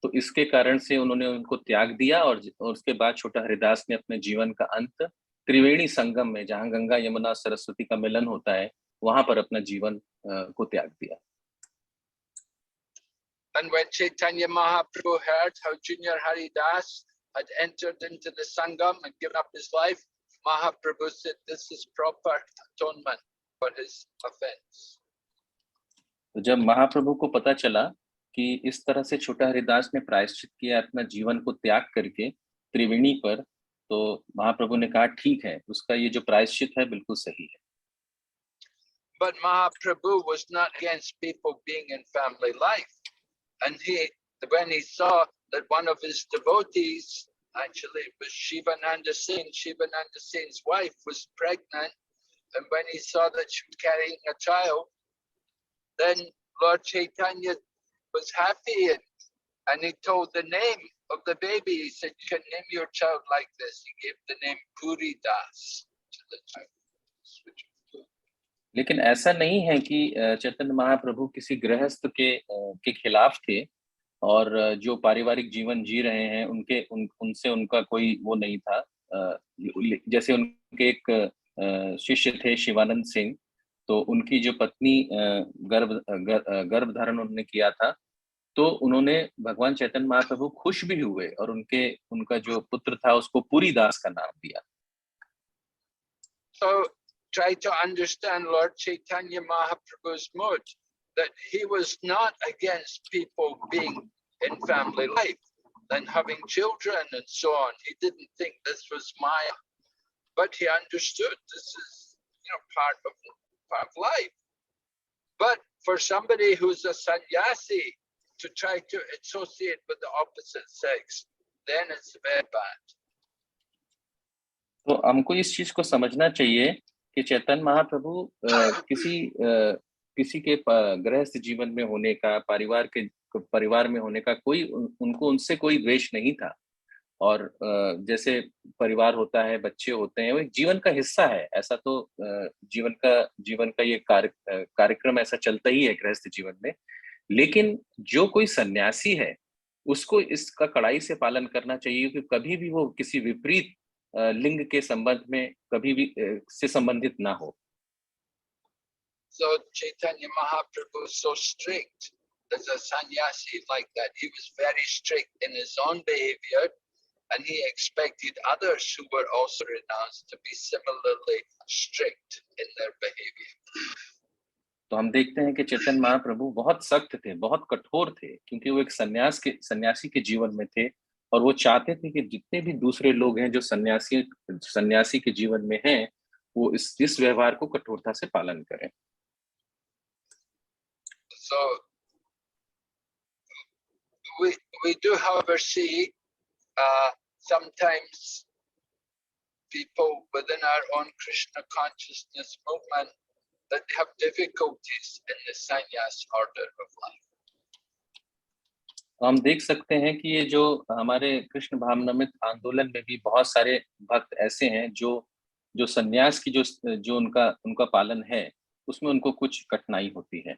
तो इसके कारण से उन्होंने उनको त्याग दिया, और उसके बाद छोटा हरिदास ने अपने जीवन का अंत त्रिवेणी संगम में, जहाँ गंगा यमुना सरस्वती का मिलन होता है, वहां पर अपना जीवन को त्याग दिया। And when Chaitanya Mahaprabhu heard how Junior Haridas had entered into the Sangam and given up his life, Mahaprabhu said this is proper atonement for his offense. तो जब महाप्रभु को पता चला कि इस तरह से छोटा हरिदास ने प्रायश्चित किया अपना जीवन को त्याग करके त्रिवेणी पर, तो महाप्रभु ने कहा ठीक है, उसका ये जो प्रायश्चित है बिल्कुल सही है। But Mahaprabhu was not against people being in family life, and when he saw that one of his devotees, actually it was Shivananda Sen's wife, was pregnant, and when he saw that she was carrying a child, then Lord Chaitanya was happy, and he told the name of the baby. He said, you can name your child like this. He gave the name Puri Das to the child. लेकिन ऐसा नहीं है कि चैतन्य महाप्रभु किसी गृहस्थ के खिलाफ थे, और जो पारिवारिक जीवन जी रहे हैं उनसे उनका कोई वो नहीं था। जैसे उनके एक शिष्य थे शिवानंद सिंह, तो उनकी जो पत्नी गर्भ धारण उन्होंने किया था, तो उन्होंने भगवान चैतन्य महाप्रभु खुश भी हुए और उनका जो पुत्र था उसको पुरी दास का नाम दिया। So try to understand Lord Chaitanya Mahaprabhu's mood, that he was not against people being in family life and having children and so on. He didn't think this was Maya, but he understood this is, part of life. But for somebody who's a sannyasi to try to associate with the opposite sex, then it's very bad. तो हमको इस चीज को समझना चाहिए कि चैतन्य महाप्रभु किसी के गृहस्थ जीवन में होने का, परिवार में होने का उनको उनसे कोई द्वेष नहीं था, और जैसे परिवार होता है, बच्चे होते हैं, वो एक जीवन का हिस्सा है। ऐसा तो जीवन का ये कार्यक्रम ऐसा चलता ही है गृहस्थ जीवन में। लेकिन जो कोई सन्यासी है उसको इसका कड़ाई से पालन करना चाहिए कि कभी भी वो किसी विपरीत लिंग के संबंध में कभी भी से संबंधित ना हो। So Chaitanya Mahaprabhu is so strict as a sannyasi like that. He was very strict in his own behavior, and he expected others who were also renounced to be similarly strict in their behavior. तो हम देखते हैं कि चैतन्य महाप्रभु बहुत सख्त थे, बहुत कठोर थे, क्योंकि वो एक सन्यासी के जीवन में थे, और वो चाहते थे कि जितने भी दूसरे लोग हैं जो सन्यासी के जीवन में हैं, वो इस व्यवहार को कठोरता से पालन करें। So we do, however, see sometimes people within our own Krishna consciousness movement that have difficulties in the sannyas order of life. तो हम देख सकते हैं कि ये जो हमारे कृष्ण भावनामृत आंदोलन में भी बहुत सारे भक्त ऐसे हैं जो सन्यास की जो उनका पालन है, उसमें उनको कुछ कठिनाई होती है।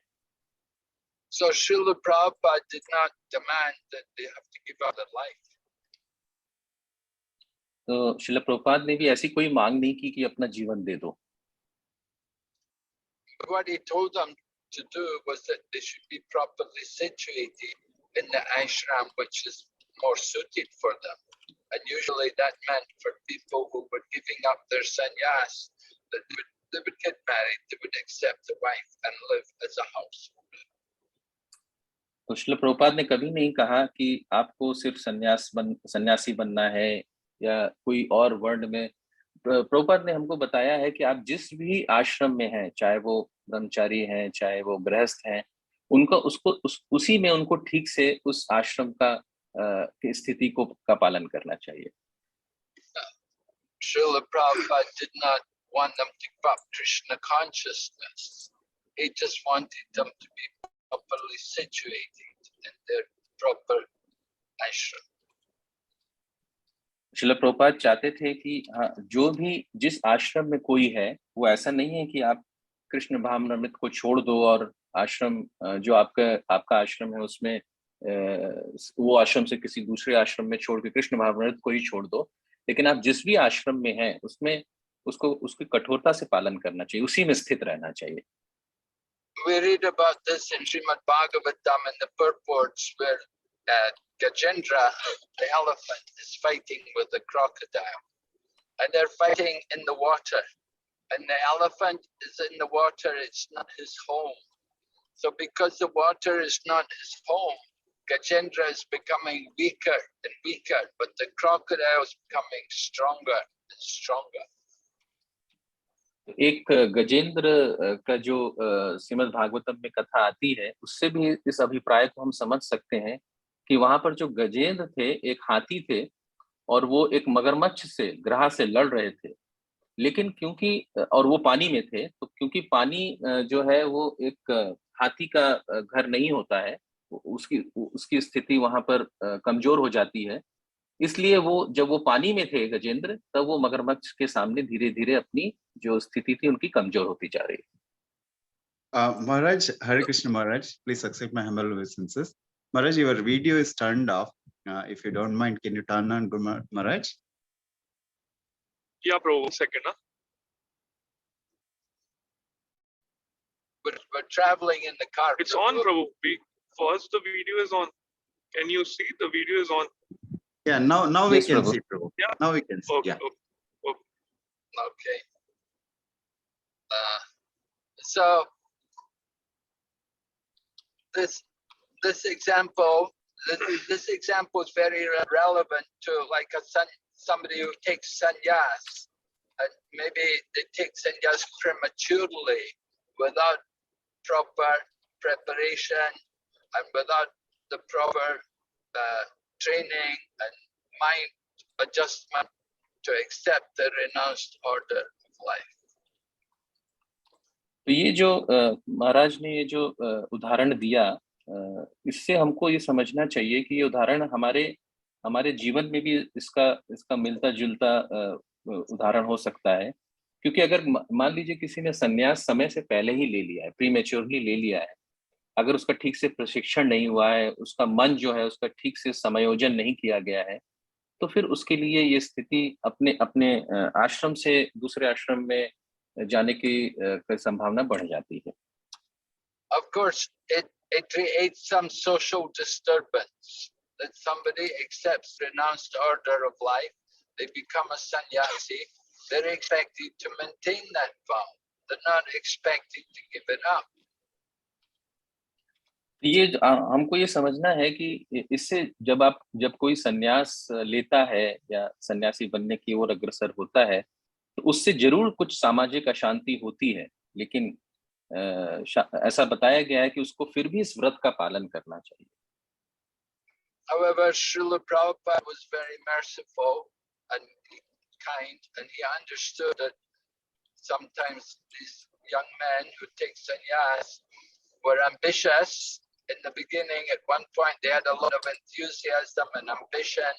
So Srila Prabhupada did not demand that they have to give up their life. तो श्रील प्रभुपाद ने भी ऐसी कोई मांग नहीं की कि अपना जीवन दे दो। What he told them to do was that they should be properly situated in the ashram which is more suited for them. And usually that meant for people who were giving up their sannyas, that they would get married, they would accept a wife and live as a household. तो श्रील प्रभुपाद ने कभी नहीं कहा कि आपको सिर्फ सन्यासी बनना है या कोई और वर्ण में। प्रभुपाद ने हमको बताया है कि आप जिस भी आश्रम में हैं, चाहे वो ब्रह्मचारी हैं, चाहे वो गृहस्थ हैं, उनका उसी में उनको ठीक से उस आश्रम का की स्थिति का पालन करना चाहिए। Srila Prabhupada did not want them to give up Krishna consciousness. He just wanted them to be properly situated in their proper ashram. Srila Prabhupada चाहते थे कि हाँ, जो भी जिस आश्रम में कोई है, वो ऐसा नहीं है कि आप कृष्ण भावनामृत को छोड़ दो और आश्रम जो आपका आश्रम है उसमें वो आश्रम से किसी दूसरे आश्रम में छोड़ के कृष्ण भावनामृत को ही छोड़ दो। लेकिन आप जिस भी आश्रम में हैं उसमें उसकी कठोरता से पालन करना चाहिए, उसी में स्थित रहना चाहिए। We read about this in Srimad Bhagavatam in the purports where Gajendra, the elephant, is fighting with the crocodile, and they're fighting in the water, and the elephant is in the water. It's not his home. So because the water is not his home, Gajendra is becoming weaker and weaker, but the crocodile is becoming stronger and stronger. एक गजेंद्र का जो श्रीमद् भागवतम में कथा आती है, उससे भी इस अभिप्राय को हम समझ सकते हैं कि वहां पर जो गजेंद्र थे, एक हाथी थे और वो एक मगरमच्छ से ग्रह से लड़ रहे थे। लेकिन क्योंकि और वो पानी में थे, तो क्योंकि पानी जो है वो एक हाथी का घर नहीं होता है, उसकी स्थिति वहां पर कमजोर हो जाती है। इसलिए वो जब वो पानी में थे गजेंद्र, तब वो मगरमच्छ के सामने धीरे धीरे अपनी जो स्थिति थी उनकी कमजोर होती जा रही थी। Maharaj, Hare Krishna Maharaj, please accept my humble obeisances. Maharaj, your video is turned off. If you don't mind, can you turn on, Maharaj? Yeah, Prabhu, 1 second. Huh? We're traveling in the car. It's on, Prabhu. First, the video is on. Can you see the video is on? Yeah, now we Yes, can Prabhu. see, Prabhu. Yeah. Now we can see. Okay, Yeah. Okay. So this example is very relevant to like somebody who takes sannyas, and maybe they take sannyas prematurely without proper preparation and without the proper training and mind adjustment to accept the renounced order of life. तो ये जो महाराज ने ये जो उदाहरण दिया, इससे हमको ये समझना चाहिए कि ये उदाहरण हमारे जीवन में भी इसका मिलता जुलता उदाहरण हो सकता है। क्योंकि अगर मान लीजिए किसी ने संन्यास समय से पहले ही ले लिया है, प्रीमेच्योरली ले लिया है, अगर उसका ठीक से प्रशिक्षण नहीं हुआ है, उसका मन जो है उसका ठीक से समायोजन नहीं किया गया है, तो फिर उसके लिए ये स्थिति अपने आश्रम से दूसरे आश्रम में जाने की संभावना बढ़ जाती है। Of course, it creates some social disturbance that somebody accepts renounced order of life, they become a sannyasi, they're expected to maintain that vow, they're not expected to give it up. ये हमको ये समझना है कि इससे जब कोई संन्यास लेता है या सन्यासी बनने की ओर अग्रसर होता है, तो उससे जरूर कुछ सामाजिक अशांति होती है, लेकिन ऐसा बताया गया है कि उसको फिर भी इस व्रत का पालन करना चाहिए। However, Srila Prabhupada was very merciful and kind, and he understood that sometimes these young men who take sannyas were ambitious. In the beginning, at one point, they had a lot of enthusiasm and ambition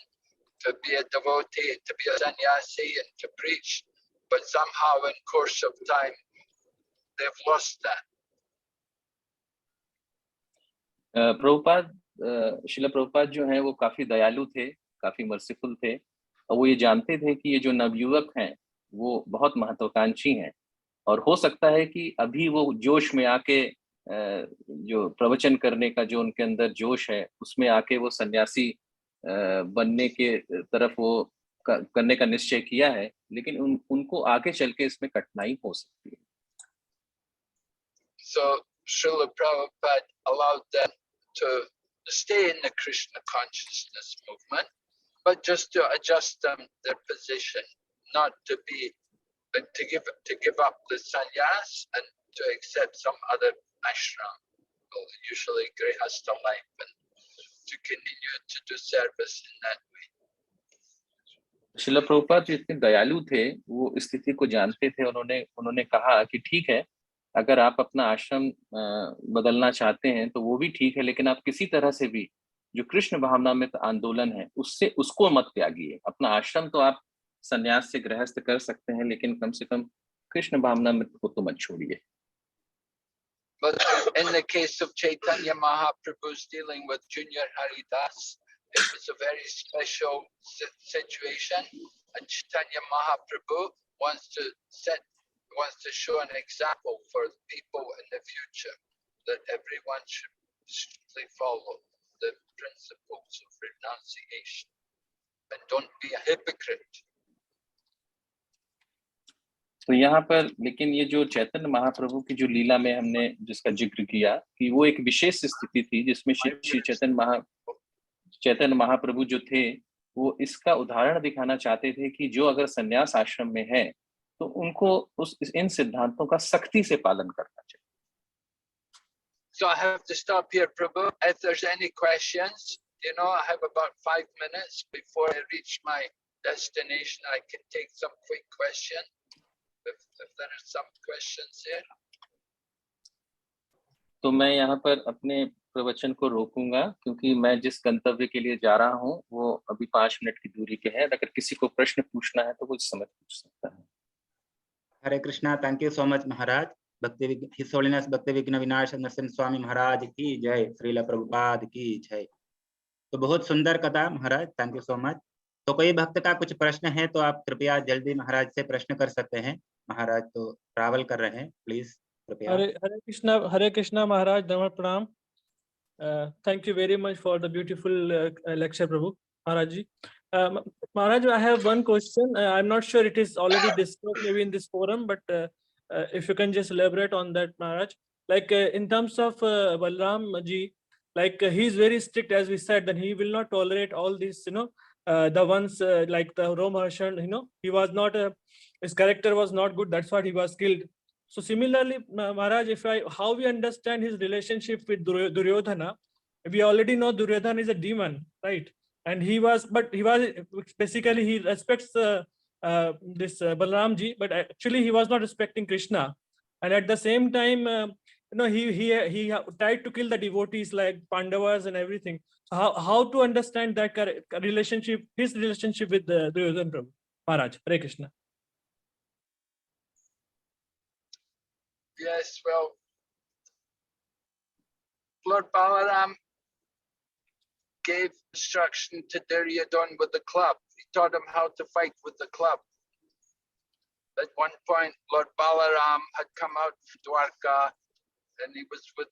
to be a devotee, to be a sannyasi, and to preach. But somehow, in course of time, they've lost that. Srila Prabhupada जो हैं वो काफी दयालु थे, काफी merciful थे, और वो ये जानते थे कि ये जो नवयुवक हैं वो बहुत महत्वाकांक्षी हैं, और हो सकता है कि अभी वो जोश में आके जो प्रवचन करने का जो उनके अंदर जोश है उसमें आके वो सन्यासी बनने के तरफ वो करने का निश्चय किया है, लेकिन उनको आगे चल के इसमें कठिनाई हो सकती है। So Srila Prabhupada allowed them to stay in the Krishna consciousness movement, but just to adjust them their position, not to be to give up the sannyas and to accept some other ashram, usually grihastha life, and to continue to do service in that way. Srila Prabhupada जो इतने दयालु थे, वो स्थिति को जानते थे। उन्होंने कहा कि ठीक है, अगर आप अपना आश्रम बदलना चाहते हैं तो वो भी ठीक है, लेकिन आप किसी तरह से भी जो कृष्ण भावनामृत आंदोलन है उसको मत त्यागिए। अपना आश्रम तो आप संन्यास से गृहस्थ कर सकते हैं, लेकिन कम से कम कृष्ण भावनामृत को तो मत छोड़िए। But in the case of Chaitanya Mahaprabhu's dealing with Junior Haridas, it was a very special situation, and Chaitanya Mahaprabhu wants to show an example for people in the future, that everyone should strictly follow the principles of renunciation and don't be a hypocrite. तो यहाँ पर लेकिन ये जो चैतन्य महाप्रभु की जो लीला में हमने जिसका जिक्र किया कि वो एक विशेष स्थिति थी जिसमें श्री चैतन्य महाप्रभु जो थे वो इसका उदाहरण दिखाना चाहते थे कि जो अगर संन्यास आश्रम में है तो उनको इन सिद्धांतों का सख्ती से पालन करना चाहिए। So I have to stop here, Prabhu. If there's any questions, I have about 5 minutes before I reach my destination. I can take some quick questions. If there are some questions here. तो मैं यहाँ पर अपने प्रवचन को रोकूंगा क्योंकि मैं जिस गंतव्य के लिए जा रहा हूँ वो अभी 5 मिनट की दूरी पे है। अगर किसी को प्रश्न पूछना है तो वो इस समय पूछ सकता है। Hare Krishna, thank you so much Maharaj. His holiness Bhakti Vighna विनाशक नरसिम्हा स्वामी महाराज की जय, श्रील प्रभुपाद की जय। तो बहुत सुंदर कथा महाराज, थैंक यू सो मच। तो कोई भक्त का कुछ प्रश्न है तो आप कृपया जल्दी महाराज से प्रश्न कर सकते हैं। महाराज तो ट्रैवल कर रहे हैं, प्लीज कृपया। हरे कृष्णा महाराज, धर्म प्रणाम। Thank you very much for the beautiful lecture, Prabhu. Maharaj ji. Maharaj, I have one question. I'm not sure it is already discussed maybe in this forum, but if you can just elaborate on that, Maharaj. Like in terms of Balram ji, like he is very strict, as we said, that he will not tolerate all these, the ones like the Romaharshan, he was not, his character was not good, that's why he was killed. So similarly, Maharaj, how we understand his relationship with Duryodhana, we already know Duryodhana is a demon, right? And he was basically he respects this Balram ji, but actually he was not respecting Krishna. And at the same time, he tried to kill the devotees like Pandavas and everything. So how to understand that relationship, his relationship with Duryodhana, Maharaj? Hare Krishna. Yes, well, Lord Balaram gave instruction to Duryodhana with the club. He taught him how to fight with the club. At one point, Lord Balaram had come out from Dwarka, and he was with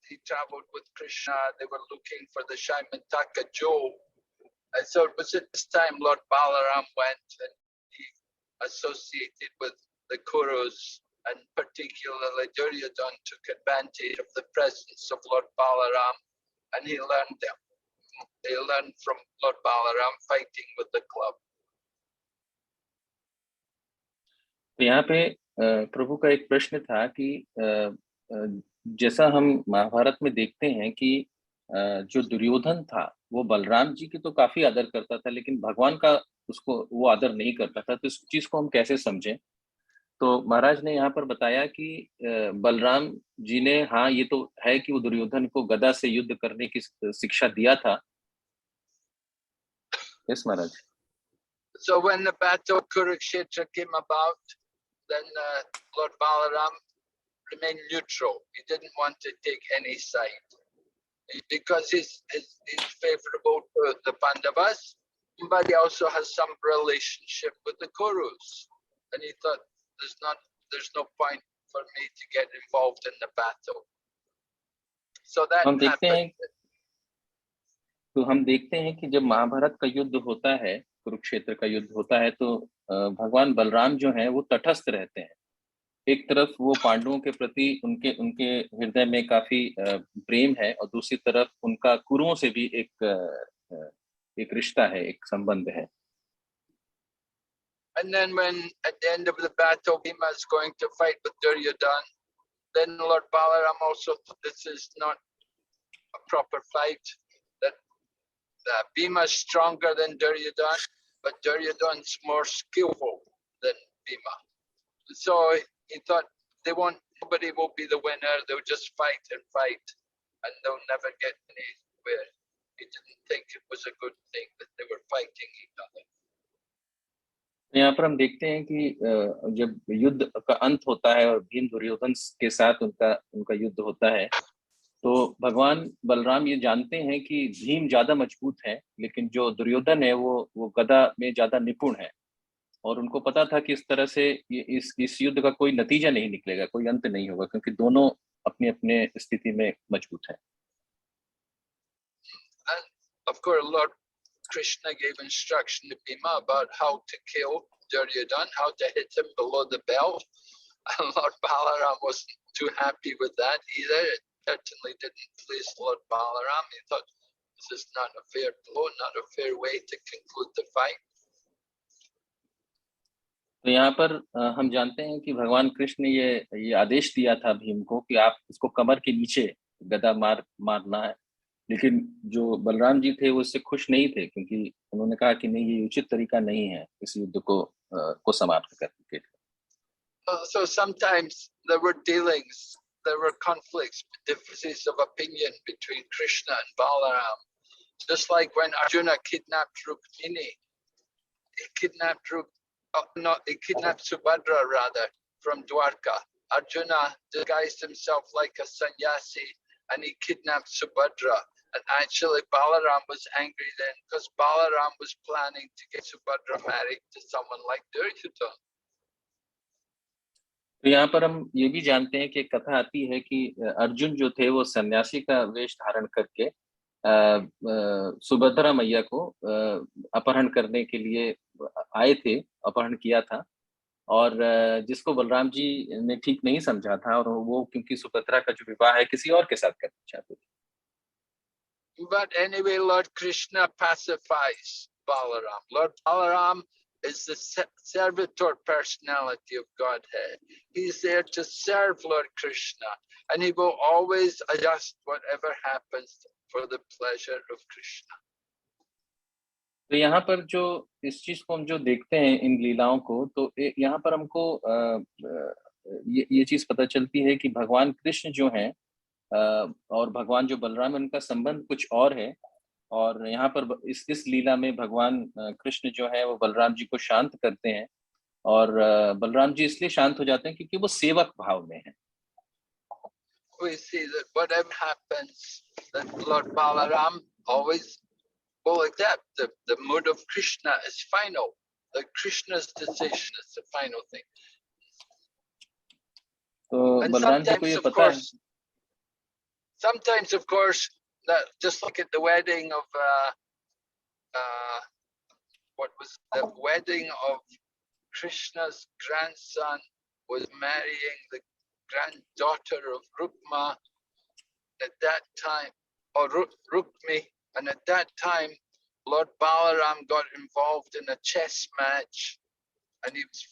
he traveled with Krishna. They were looking for the Shaimantaka jewel. And so it was at this time Lord Balaram went and he associated with the Kurus. And particularly Duryodhana took advantage of the presence of Lord Balaram, and he learned them. They learned from Lord Balaram fighting with the club. तो यहाँ पे प्रभु का एक प्रश्न था कि जैसा हम महाभारत में देखते हैं कि जो दुर्योधन था वो बलराम जी की तो काफी आदर करता था, लेकिन भगवान का उसको वो आदर नहीं करता था। तो इस चीज को हम कैसे समझें? तो महाराज ने यहाँ पर बताया कि बलराम जी ने हाँ ये तो है कि वो दुर्योधन को गदा से युद्ध करने की शिक्षा दिया था। Yes Maharaj. So when the battle of Kurukshetra came about, then Lord Balaram remained neutral. He didn't want to take any side because he's favorable to the Pandavas, but he also has some relationship with the Kurus, and he thought there's no point for me to get involved in the battle. So that happened. तो हम देखते हैं कि जब महाभारत का युद्ध होता है, कुरुक्षेत्र का युद्ध होता है, तो भगवान बलराम जो हैं वो तटस्थ रहते हैं एक तरफ वो पांडवों के प्रति उनके उनके हृदय में काफी प्रेम है, और दूसरी तरफ उनका कुरुओं से भी एक रिश्ता है, एक संबंध है। And then when at the end of the battle Bhima is going to fight with Duryodhana, then Lord Balaram also thought this is not a proper fight, that Bhima is stronger than Duryodhana, but Duryodhana is more skillful than Bhima. So he thought nobody will be the winner, they'll just fight and fight and they'll never get anywhere. He didn't think it was a good thing that they were fighting each other. यहाँ पर हम देखते हैं कि जब युद्ध का अंत होता है और भीम दुर्योधन के साथ उनका युद्ध होता है, तो भगवान बलराम ये जानते हैं कि भीम ज्यादा मजबूत है, लेकिन जो दुर्योधन है वो गदा में ज्यादा निपुण है, और उनको पता था कि इस तरह से इस युद्ध का कोई नतीजा नहीं निकलेगा, कोई अंत नहीं होगा, क्योंकि दोनों अपने अपने स्थिति में मजबूत हैं। Of course, Lord Krishna gave instruction to Bhima about how to kill Duryodhana, how to hit him below the belt. And Lord Balaram wasn't too happy with that either. It certainly didn't please Lord Balaram. He thought this is not a fair blow, not a fair way to conclude the fight. तो यहाँ पर हम जानते हैं कि भगवान कृष्ण ने ये आदेश दिया था भीम को कि आप इसको कमर के नीचे गदा मारना है, लेकिन जो बलराम जी थे वो इससे खुश नहीं थे, क्योंकि उन्होंने कहा कि नहीं, ये उचित तरीका नहीं है इस युद्ध को समाप्त करने के लिए। So sometimes there were dealings, there were conflicts, differences of opinion between Krishna and Balaram. Just like when Arjuna kidnapped Rukmini, he kidnapped Subhadra rather from Dwarka. Arjuna disguised himself like a sannyasi and he kidnapped Subhadra. And actually Balaram was angry then because Balaram was planning to get Subhadra married to someone like Duryodhana. तो यहाँ पर हम ये भी जानते हैं कि एक कथा आती है कि अर्जुन जो थे वो सन्यासी का वेश धारण करके सुभद्रा मैया को अपहरण करने के लिए आए थे, अपहरण किया था, और जिसको बलराम जी ने ठीक नहीं समझा था, और वो क्योंकि सुभद्रा का जो विवाह है किसी और के साथ करना चाहते थे। But anyway, Lord Krishna pacifies Balaram. Lord Balaram is the servitor personality of Godhead. He's there to serve Lord Krishna, and he will always adjust whatever happens for the pleasure of Krishna. तो यहाँ पर जो इस चीज को हम जो देखते हैं इन लीलाओं को, तो यहाँ पर हमको ये चीज पता चलती है कि भगवान कृष्ण जो हैं और भगवान जो बलराम है उनका संबंध कुछ और है, और यहाँ पर इस लीला में भगवान कृष्ण जो है वो बलराम जी को शांत करते हैं, और बलराम जी इसलिए शांत हो जाते हैं क्योंकि वो सेवक भाव में हैं। We see that whatever happens, that Lord Balaram always will accept the mood of Krishna is final. The Krishna's decision is the final thing. तो बलराम जी को ये पता है। Sometimes, of course, that just look at the wedding of the wedding of Krishna's grandson was marrying the granddaughter of Rukma at that time, or Rukmi, and at that time Lord Balaram got involved in a chess match, and he was,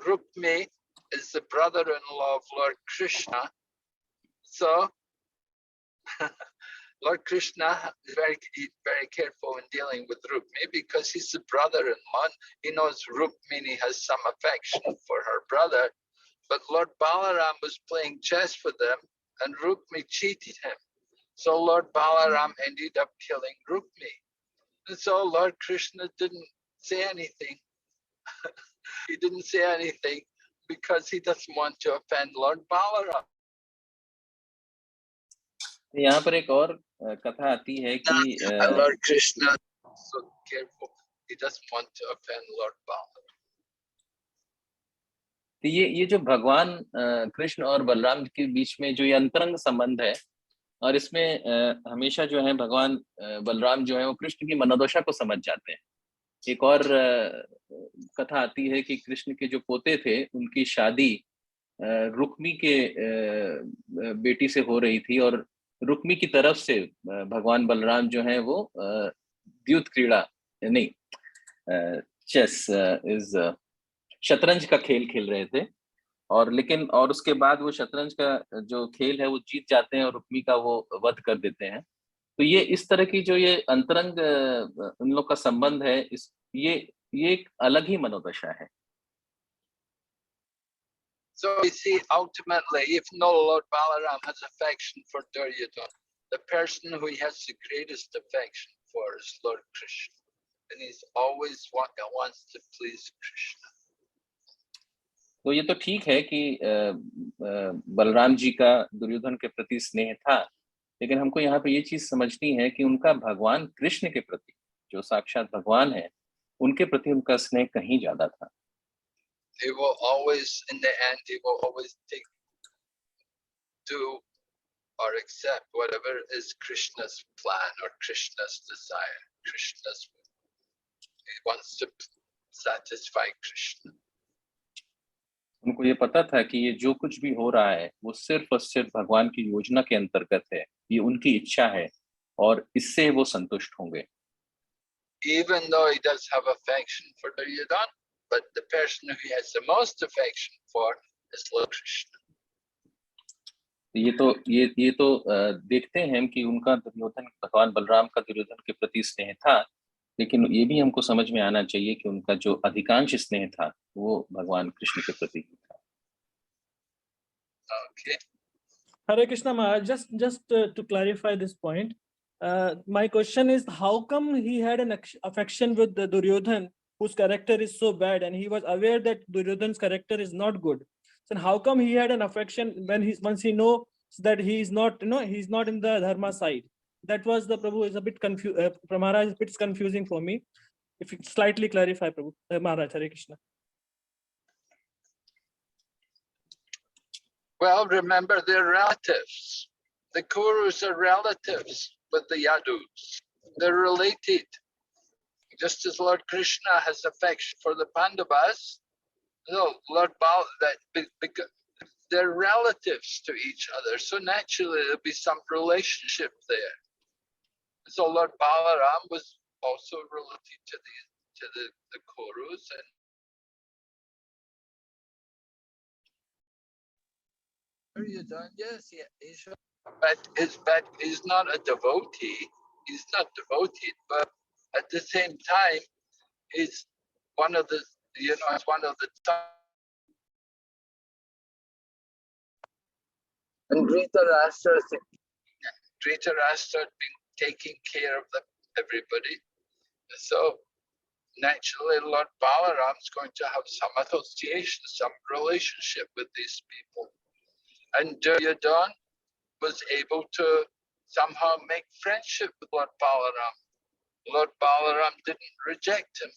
Rukmi is the brother-in-law of Lord Krishna, so Lord Krishna is very careful in dealing with Rukmi because he's the brother-in-law. He knows Rukmini has some affection for her brother, but Lord Balaram was playing chess for them and Rukmi cheated him. So Lord Balaram ended up killing Rukmi. And so Lord Krishna didn't say anything. He didn't say anything because he doesn't want to offend Lord Balaram. यहाँ पर एक और कथा आती है कि Lord Krishna so careful. He doesn't want to offend Lord Balaram. तो ये जो भगवान कृष्ण और बलराम के बीच में जो ये अंतरंग संबंध है, और इसमें हमेशा जो है भगवान बलराम जो है वो कृष्ण की मनोदशा को समझ जाते हैं। एक और कथा आती है कि कृष्ण के जो पोते थे उनकी शादी रुक्मी के बेटी से हो रही थी, और रुक्मी की तरफ से भगवान बलराम जो हैं वो द्यूत क्रीड़ा नहीं, चेस इज शतरंज का खेल खेल रहे थे, और लेकिन और उसके बाद वो शतरंज का जो खेल है वो जीत जाते हैं और रुक्मी का वो वध कर देते हैं। तो ये इस तरह की जो ये अंतरंग उन लोग का संबंध है, ये एक अलग ही मनोदशा है। So we see ultimately, even though Lord Balaram has affection for Duryodhana, the person who he has the greatest affection for is Lord Krishna, and he's always wants to please Krishna. तो ये तो ठीक है कि बलराम जी का दुर्योधन के प्रति स्नेह था, लेकिन हमको यहाँ पे ये चीज समझनी है कि उनका भगवान कृष्ण के प्रति, जो साक्षात भगवान है, उनके प्रति उनका स्नेह कहीं ज्यादा था। He will always, in the end, he will always do or accept whatever is Krishna's plan or Krishna's desire. He wants to satisfy Krishna. उनको ये पता था कि ये जो कुछ भी हो रहा है वो सिर्फ और सिर्फ भगवान की योजना के अंतर्गत है, ये उनकी इच्छा है और इससे वो संतुष्ट होंगे। Even though he does have affection for Duryodhana, but the person who he has the most affection for is Lord Krishna. ये तो देखते हैं कि उनका दुर्योधन, भगवान बलराम का दुर्योधन के प्रति स्नेह था, लेकिन ये भी हमको समझ में आना चाहिए कि उनका जो अधिकांश स्नेह था वो भगवान कृष्ण के प्रति ही था। Okay. Hare Krishna Maharaj, just to clarify this point, my question is, how come he had an affection with the Duryodhan, whose character is so bad, and he was aware that Duryodhan's character is not good? So how come he had an affection when once he knows that he is not, he's not in the dharma side? That was the Prabhu is a bit confused. Maharaj, it's confusing for me. If you slightly clarify, Prabhu, Maharaj, Hare Krishna. Well, remember, they're relatives. The Kurus are relatives with the Yadus. They're related. Just as Lord Krishna has affection for the Pandavas, Lord Bal, because they're relatives to each other, so naturally there'll be some relationship there. So Lord Balaram was also related to the Kurus, and yes, but he's not a devotee. He's not devoted, but at the same time, he's one of the, it's one of the top. And Dhritarashtra had been taking care of everybody. So naturally, Lord Balaram is going to have some association, some relationship with these people. And Duryodhana was able to somehow make friendship with Lord Balaram. Lord Balaram didn't reject him.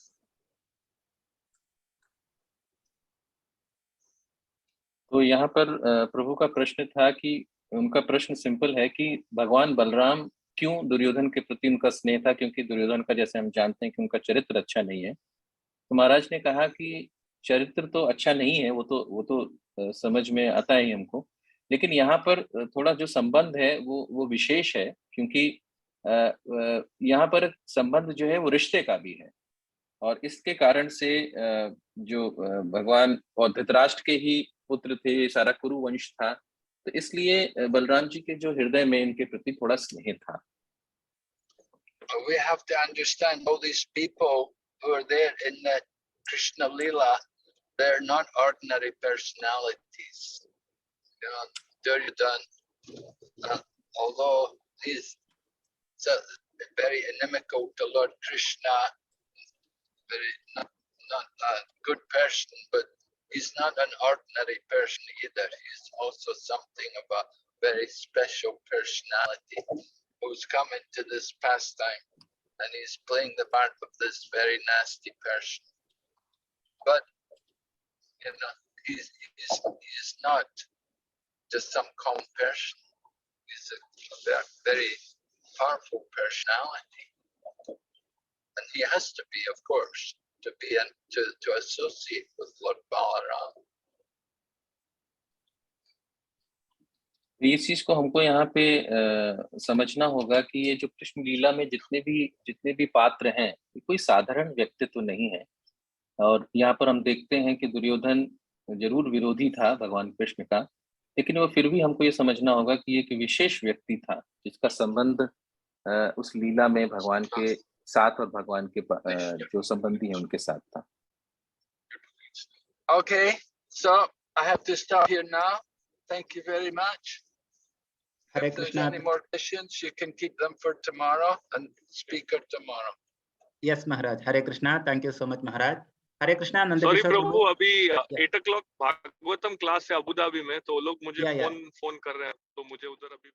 तो यहाँ पर प्रभु का प्रश्न था कि उनका प्रश्न simple है कि भगवान बलराम क्यों दुर्योधन के प्रति उनका स्नेह था, क्योंकि दुर्योधन का, जैसे हम जानते हैं कि उनका चरित्र अच्छा नहीं है। तो महाराज ने कहा कि चरित्र तो अच्छा नहीं है, वो तो समझ में आता है हमको, लेकिन यहाँ पर थोड़ा जो संबंध है वो विशेष है, क्योंकि यहाँ पर संबंध जो है वो रिश्ते का भी है, और इसके कारण से जो भगवान और धृतराष्ट्र के ही पुत्र थे, सारा कुरु वंश था, तो इसलिए बलराम जी के जो हृदय में इनके प्रति थोड़ा स्नेह था। We have to understand all these people who are there in the Krishna Leela, they're not ordinary personalities. Duryodhana, although he's very inimical to Lord Krishna, very not a good person, but he's not an ordinary person either. He's also something of a very special personality who's come into this pastime, and he's playing the part of this very nasty person. But he's not just some common person. He's a very powerful personality, and he has to be, of course, to associate with Lord Balaram. इस चीज को हमको यहाँ पे समझना होगा कि ये जो कृष्ण लीला में जितने भी पात्र हैं, ये कोई साधारण व्यक्तित्व नहीं है। और यहाँ पर हम देखते हैं कि दुर्योधन जरूर विरोधी था भगवान कृष्ण का, लेकिन वो फिर भी हमको ये समझना होगा कि ये एक विशेष व्यक्ति था जिसका संबंध उस लीला में भगवान के साथ और भगवान के जो संबंधी हैं उनके साथ था। Okay, so I have to stop here now. Thank you very much. Hare If there's Krishna. any more questions, you can keep them for tomorrow and speaker tomorrow. Yes, Maharaj. Hare Krishna. Thank you so much, Maharaj. Hare Krishna. Sorry Nandakishore Prabhu, Prabhu. अभी Yeah. 8 o'clock Bhagavatam class है Abu Dhabi में, तो लोग मुझे Yeah, yeah. Phone कर रहे हैं, तो मुझे उधर अभी